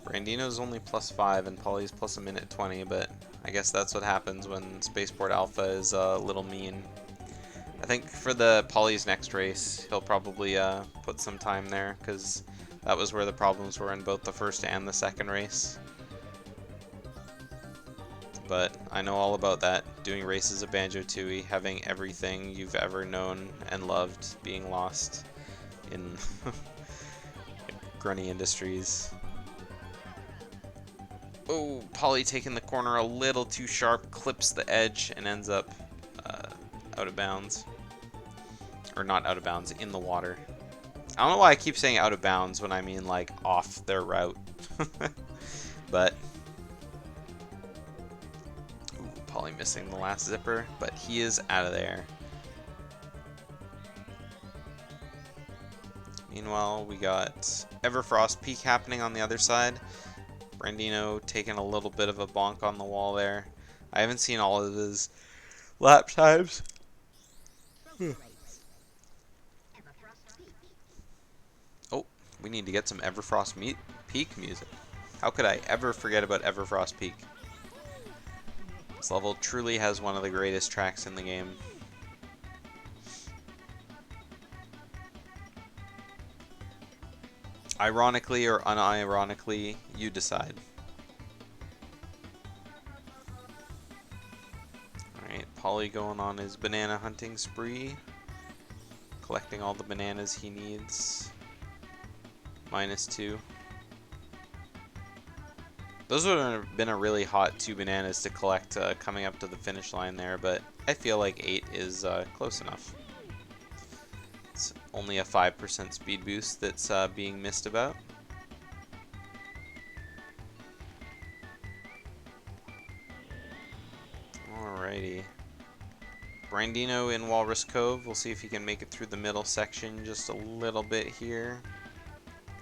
Brandino's only +5 and Polly's plus a minute 20, but I guess that's what happens when Spaceport Alpha is a little mean. I think for the Polly's next race, he'll probably put some time there, because that was where the problems were in both the first and the second race. But I know all about that, doing races of Banjo-Tooie, having everything you've ever known and loved being lost in Grunny Industries. Oh, Polly taking the corner a little too sharp, clips the edge, and ends up out of bounds. Or not out of bounds, in the water. I don't know why I keep saying out of bounds when I mean like off their route. But ooh, Polly missing the last zipper, but he is out of there. Meanwhile, we got Everfrost Peak happening on the other side. Brandino taking a little bit of a bonk on the wall there. I haven't seen all of his lap times. Oh, we need to get some Everfrost Peak music. How could I ever forget about Everfrost Peak? This level truly has one of the greatest tracks in the game. Ironically or unironically, you decide. Alright, Polly going on his banana hunting spree. Collecting all the bananas he needs. -2. Those would have been a really hot 2 bananas to collect coming up to the finish line there, but I feel like 8 is close enough. It's only a 5% speed boost that's being missed about. Alrighty. Brandino in Walrus Cove. We'll see if he can make it through the middle section just a little bit here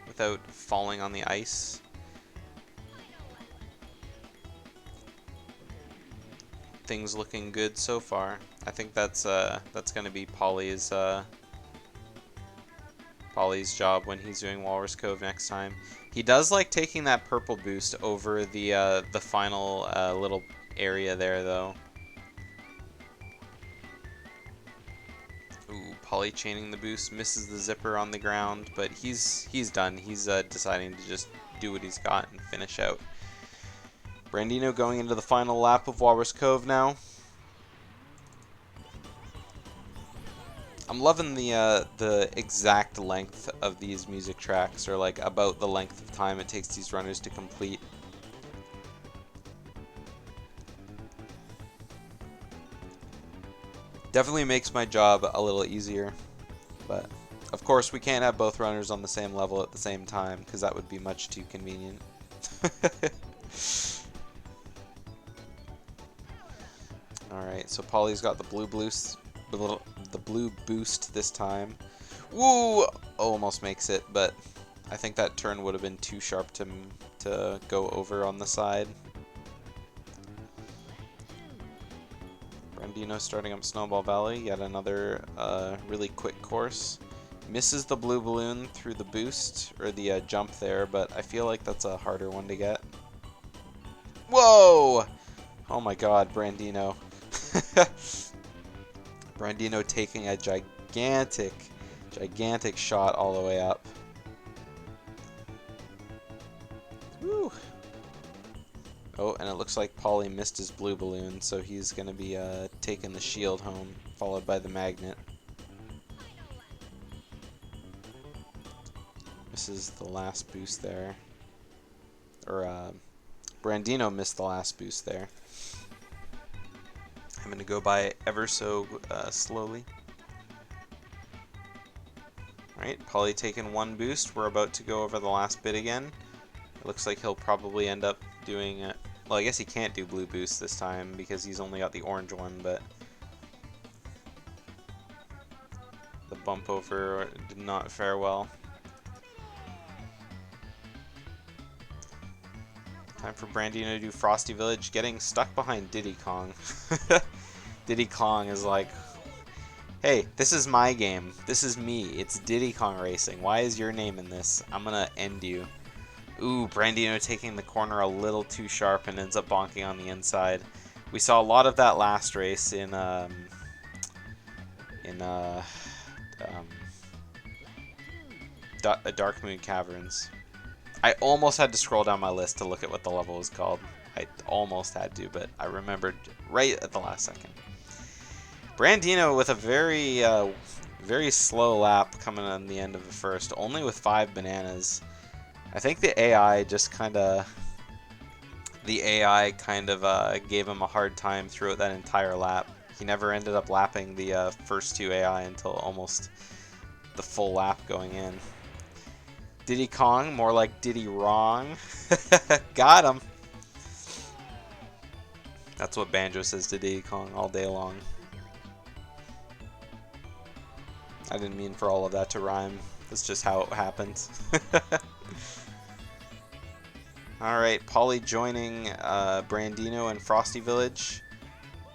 without falling on the ice. Things looking good so far. I think that's going to be Polly's job when he's doing Walrus Cove next time. He does like taking that purple boost over the final little area there, though. Ooh, Polly chaining the boost, misses the zipper on the ground, but he's done. He's deciding to just do what he's got and finish out. Brandino going into the final lap of Walrus Cove now. I'm loving the exact length of these music tracks, or like about the length of time it takes these runners to complete. Definitely makes my job a little easier, but of course we can't have both runners on the same level at the same time, because that would be much too convenient. Alright, so Polly's got the blue boost this time. Woo! Almost makes it, but I think that turn would have been too sharp to go over on the side. Brandino starting up Snowball Valley, yet another really quick course. Misses the blue balloon through the boost, or the jump there, but I feel like that's a harder one to get. Whoa! Oh my god, Brandino. Brandino taking a gigantic shot all the way up. Woo! Oh, and it looks like Polly missed his blue balloon, so he's going to be taking the shield home, followed by the magnet. Misses the last boost there. Or, Brandino missed the last boost there. I'm going to go by ever so slowly. Alright, Polly taking one boost. We're about to go over the last bit again. It looks like he'll probably end up doing... well, I guess he can't do blue boost this time because he's only got the orange one, but... the bump over did not fare well. Time for Brandino to do Frosty Village, getting stuck behind Diddy Kong. Diddy Kong is like, hey, this is my game. This is me. It's Diddy Kong Racing. Why is your name in this? I'm gonna end you. Ooh, Brandino taking the corner a little too sharp and ends up bonking on the inside. We saw a lot of that last race in Dark Moon Caverns. I almost had to scroll down my list to look at what the level was called. I almost had to, but I remembered right at the last second. Brandino with a very slow lap coming on the end of the first, only with 5 bananas. I think the AI kind of gave him a hard time throughout that entire lap. He never ended up lapping the first 2 AI until almost the full lap going in. Diddy Kong, more like Diddy Wrong. Got him. That's what Banjo says to Diddy Kong all day long. I didn't mean for all of that to rhyme. That's just how it happened. Alright, Polly joining Brandino and Frosty Village.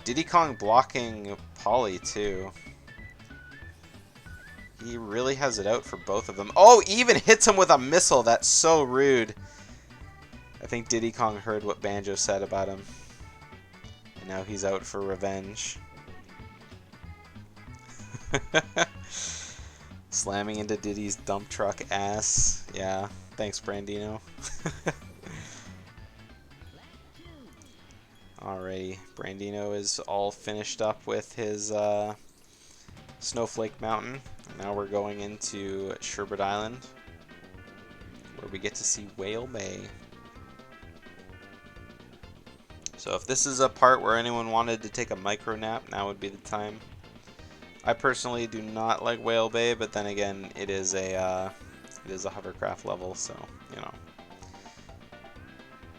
Diddy Kong blocking Polly too. He really has it out for both of them. Oh, even hits him with a missile. That's so rude. I think Diddy Kong heard what Banjo said about him. And now he's out for revenge. Slamming into Diddy's dump truck ass. Yeah, thanks Brandino. Alrighty, Brandino is all finished up with his Snowflake Mountain. Now we're going into Sherbet Island, where we get to see Whale Bay. So if this is a part where anyone wanted to take a micro nap, now would be the time. I personally do not like Whale Bay, but then again, it is a hovercraft level, so you know.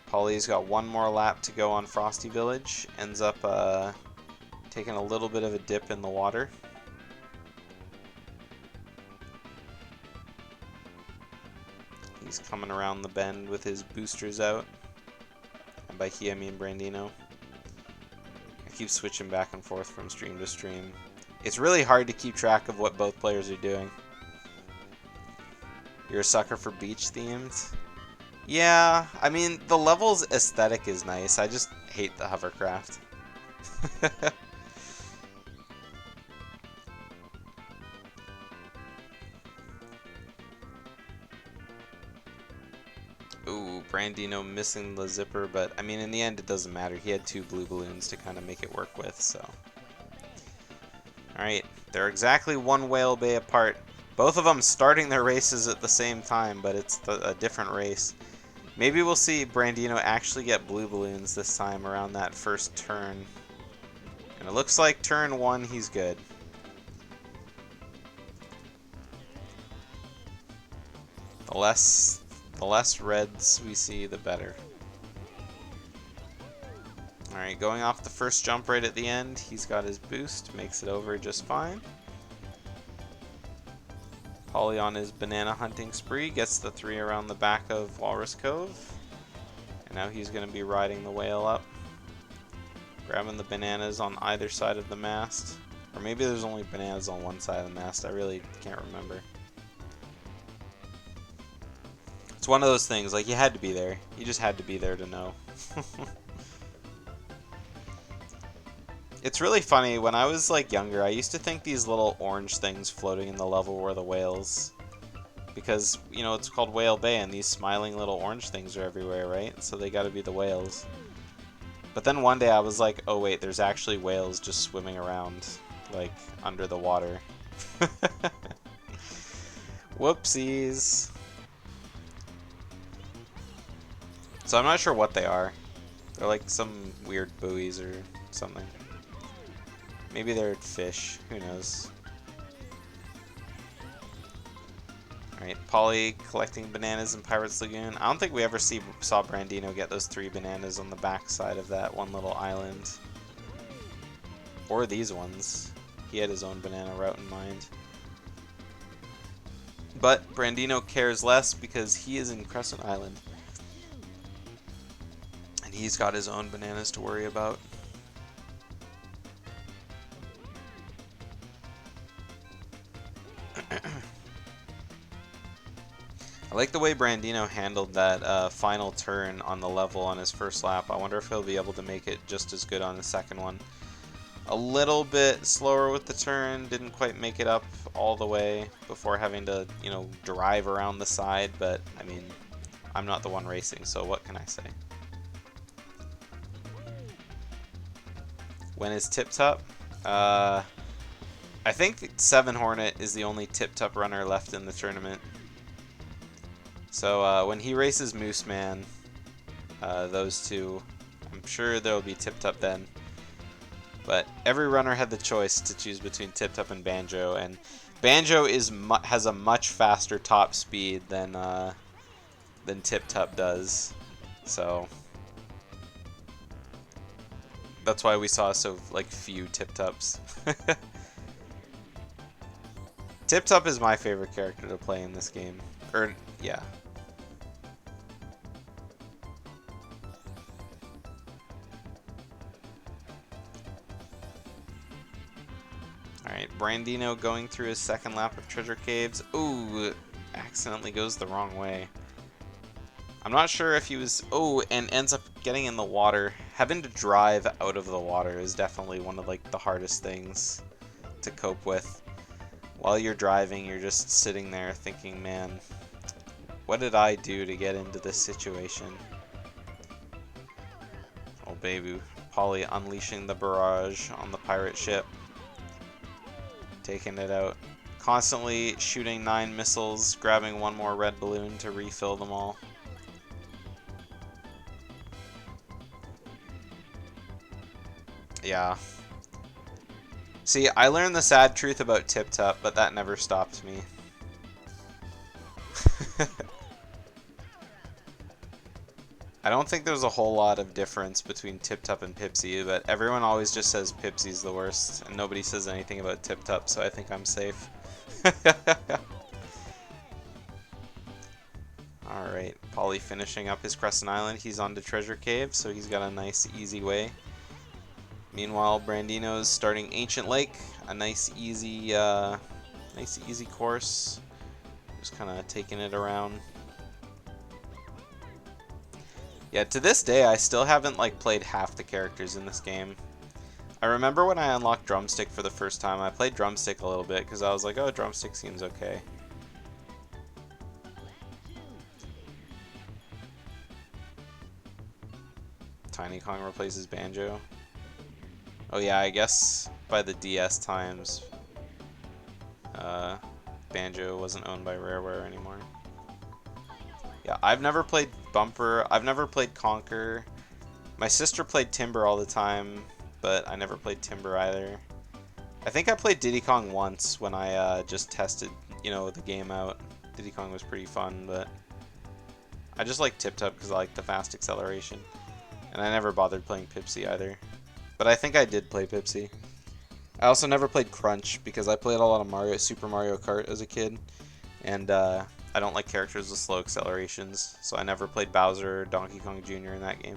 Polly's got one more lap to go on Frosty Village. Ends up taking a little bit of a dip in the water. He's coming around the bend with his boosters out. And by he, I mean Brandino. I keep switching back and forth from stream to stream. It's really hard to keep track of what both players are doing. You're a sucker for beach themed? Yeah, I mean, the level's aesthetic is nice. I just hate the hovercraft. Ooh, Brandino missing the zipper, but I mean, in the end, it doesn't matter. He had 2 blue balloons to kind of make it work with, so. Alright, they're exactly 1 Whale Bay apart. Both of them starting their races at the same time, but it's a different race. Maybe we'll see Brandino actually get blue balloons this time around that first turn. And it looks like turn 1, he's good. The less reds we see, the better. Alright, going off the first jump right at the end, he's got his boost, makes it over just fine. Polly on his banana hunting spree, gets the 3 around the back of Walrus Cove. And now he's going to be riding the whale up. Grabbing the bananas on either side of the mast. Or maybe there's only bananas on one side of the mast, I really can't remember. It's one of those things, like you had to be there. You just had to be there to know. It's really funny, when I was like younger, I used to think these little orange things floating in the level were the whales. Because, you know, it's called Whale Bay and these smiling little orange things are everywhere, right? So they gotta be the whales. But then one day I was like, oh wait, there's actually whales just swimming around, like, under the water. Whoopsies. So I'm not sure what they are. They're like some weird buoys or something. Maybe they're fish. Who knows? Alright, Polly collecting bananas in Pirate's Lagoon. I don't think we ever saw Brandino get those 3 bananas on the back side of that one little island. Or these ones. He had his own banana route in mind. But Brandino cares less because he is in Crescent Island. He's got his own bananas to worry about. I like the way Brandino handled that final turn on the level on his first lap. I wonder if he'll be able to make it just as good on the second one. A little bit slower with the turn, didn't quite make it up all the way before having to, you know, drive around the side, but I mean, I'm not the one racing, so what can I say? When is Tiptup? I think 7 Hornet is the only Tiptup runner left in the tournament. So when he races Mooseman, those two, I'm sure there'll be Tiptup then. But every runner had the choice to choose between Tiptup and Banjo, and Banjo has a much faster top speed than Tiptup does. So that's why we saw so few Tiptups. Tiptup is my favorite character to play in this game. Or yeah. Alright, Brandino going through his second lap of Treasure Caves. Ooh, accidentally goes the wrong way. I'm not sure if he was... Oh, and ends up getting in the water. Having to drive out of the water is definitely one of the hardest things to cope with. While you're driving, you're just sitting there thinking, man, what did I do to get into this situation? Oh, baby. Polly unleashing the barrage on the pirate ship. Taking it out. Constantly shooting 9 missiles, grabbing one more red balloon to refill them all. Yeah. See, I learned the sad truth about Tiptup, but that never stopped me. I don't think there's a whole lot of difference between Tiptup and Pipsy, but everyone always just says Pipsy's the worst, and nobody says anything about Tiptup, so I think I'm safe. Alright, Polly finishing up his Crescent Island. He's on to Treasure Cave, so he's got a nice, easy way. Meanwhile, Brandino's starting Ancient Lake, a nice, easy course. Just kind of taking it around. Yeah, to this day, I still haven't played half the characters in this game. I remember when I unlocked Drumstick for the first time, I played Drumstick a little bit because I was like, oh, Drumstick seems okay. Tiny Kong replaces Banjo. Oh yeah, I guess by the DS times, Banjo wasn't owned by Rareware anymore. Yeah, I've never played Bumper. I've never played Conker. My sister played Timber all the time, but I never played Timber either. I think I played Diddy Kong once when I just tested, the game out. Diddy Kong was pretty fun, but I just like Tiptup because I like the fast acceleration. And I never bothered playing Pipsy either. But I think I did play Pipsy. I also never played Crunch because I played a lot of Super Mario Kart as a kid. And I don't like characters with slow accelerations, so I never played Bowser or Donkey Kong Jr. in that game.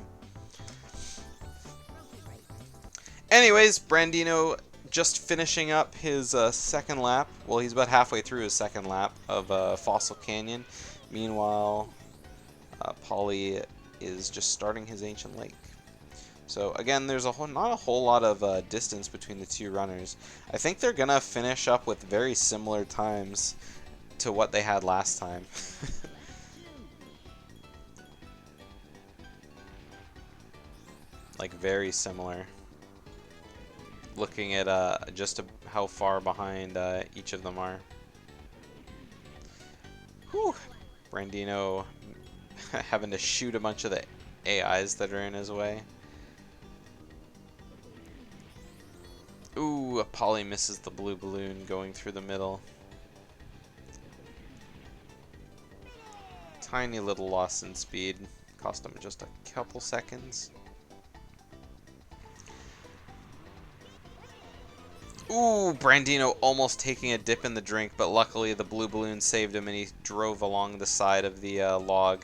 Anyways, Brandino just finishing up his second lap. Well, he's about halfway through his second lap of Fossil Canyon. Meanwhile, Polly is just starting his Ancient Lake. So again, there's not a whole lot of distance between the two runners. I think they're gonna finish up with very similar times to what they had last time. Very similar. Looking at just how far behind each of them are. Whew. Brandino having to shoot a bunch of the AIs that are in his way. Ooh, Polly misses the blue balloon going through the middle. Tiny little loss in speed. Cost him just a couple seconds. Ooh, Brandino almost taking a dip in the drink, but luckily the blue balloon saved him and he drove along the side of the log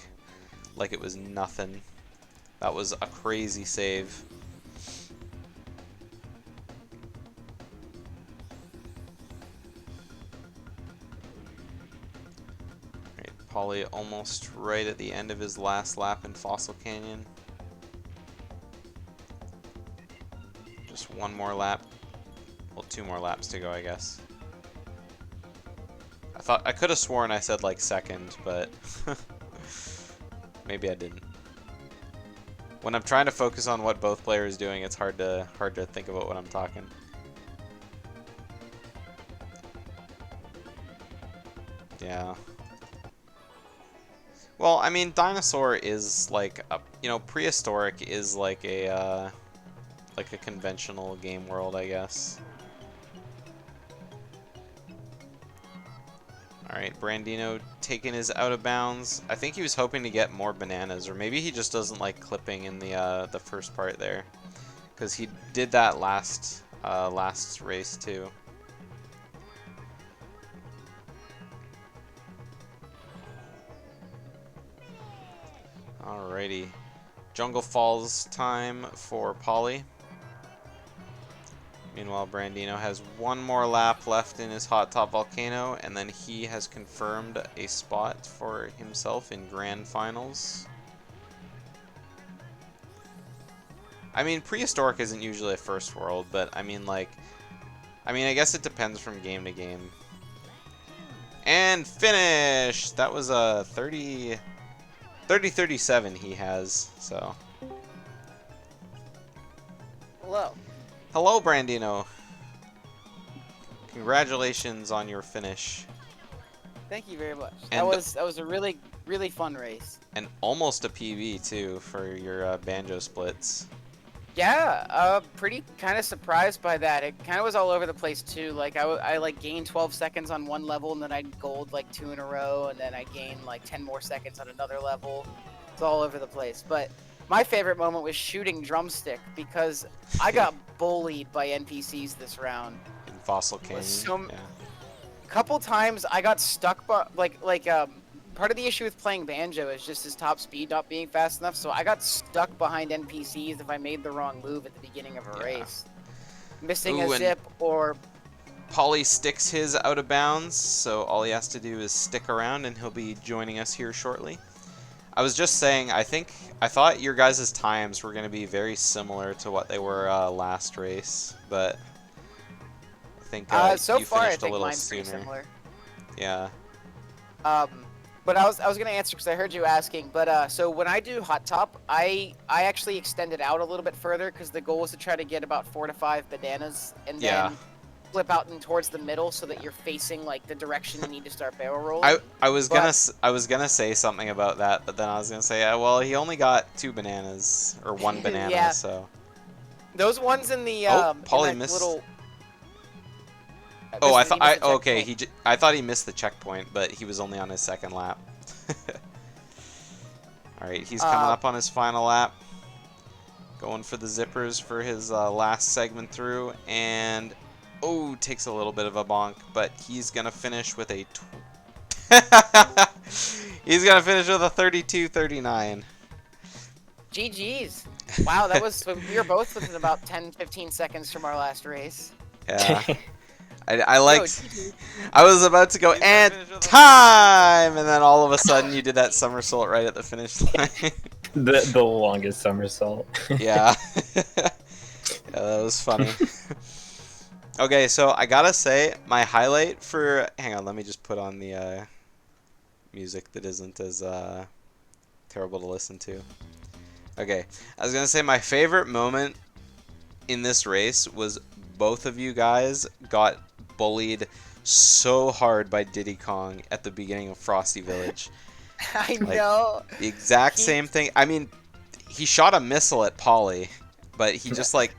like it was nothing. That was a crazy save. Right, Polly almost right at the end of his last lap in Fossil Canyon. Just one more lap. Well, 2 more laps to go, I guess. I could have sworn I said like second, but maybe I didn't. When I'm trying to focus on what both players are doing, it's hard to think about what I'm talking. Yeah. Well, I mean, dinosaur is like a, you know, prehistoric is like a conventional game world, I guess. Alright, Brandino taking his out of bounds. I think he was hoping to get more bananas, or maybe he just doesn't like clipping in the first part there. Because he did that last race too. Alrighty. Jungle Falls time for Polly. Meanwhile, Brandino has one more lap left in his Hot Top Volcano, and then he has confirmed a spot for himself in Grand Finals. I mean, prehistoric isn't usually a first world, but I mean, like, I guess it depends from game to game. And finish! That was a 30-37 he has, so. Hello. Hello, Brandino. Congratulations on your finish. Thank you very much. And That was a really fun race. And almost a PB too for your banjo splits. Yeah, pretty kind of surprised by that. It kind of was all over the place too. Like I like gained 12 seconds on one level, and then I gold like 2 in a row, and then I gained like 10 more seconds on another level. It's all over the place. But my favorite moment was shooting drumstick because I got bullied by NPCs this round. In Fossil Canyon. Yeah. Couple times I got stuck, but part of the issue with playing Banjo is just his top speed not being fast enough, so I got stuck behind NPCs if I made the wrong move at the beginning of a race. Missing a zip or... Polly sticks his out of bounds, so all he has to do is stick around and he'll be joining us here shortly. I was just saying, I thought your guys' times were going to be very similar to what they were last race, but I think so you far I finished a think little mine's sooner. pretty similar. Yeah. But I was gonna answer because I heard you asking. But so when I do hot top, I actually extend it out a little bit further because the goal is to try to get about 4 to 5 bananas and then flip out and towards the middle so that you're facing like the direction you need to start barrel rolling. I was gonna say something about that, but then I was gonna say, well, he only got 2 bananas or 1 banana, yeah. so. Those ones in the Polly in that missed. little. Oh, I thought he missed the checkpoint, but he was only on his second lap. All right, he's coming up on his final lap. Going for the zippers for his last segment through, and takes a little bit of a bonk, but he's gonna finish with a. He's gonna finish with a 32-39. GG's. Wow, that was we were both within about 10-15 seconds from our last race. Yeah. I liked. I was about to go and time, and then all of a sudden you did that somersault right at the finish line. the longest somersault. Yeah. Yeah, that was funny. Okay, so I gotta say my highlight for. Hang on, let me just put on the music that isn't as terrible to listen to. Okay, I was gonna say my favorite moment in this race was both of you guys got bullied so hard by Diddy Kong at the beginning of Frosty Village. I know. The exact same thing. I mean, he shot a missile at Polly, but he just like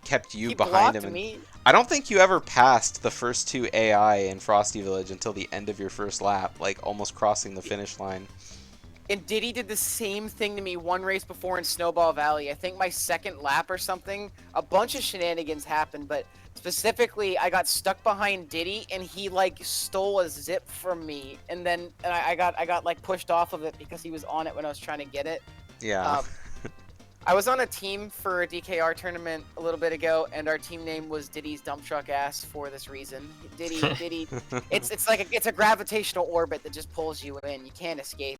kept you behind him. Me. I don't think you ever passed the first 2 AI in Frosty Village until the end of your first lap, like almost crossing the finish line. And Diddy did the same thing to me one race before in Snowball Valley. I think my second lap or something, a bunch of shenanigans happened, but specifically I got stuck behind Diddy and he like stole a zip from me, and then I got like pushed off of it because he was on it when I was trying to get it. Yeah. I was on a team for a DKR tournament a little bit ago, and our team name was Diddy's Dump Truck Ass for this reason. Diddy, it's like it's a gravitational orbit that just pulls you in. You can't escape.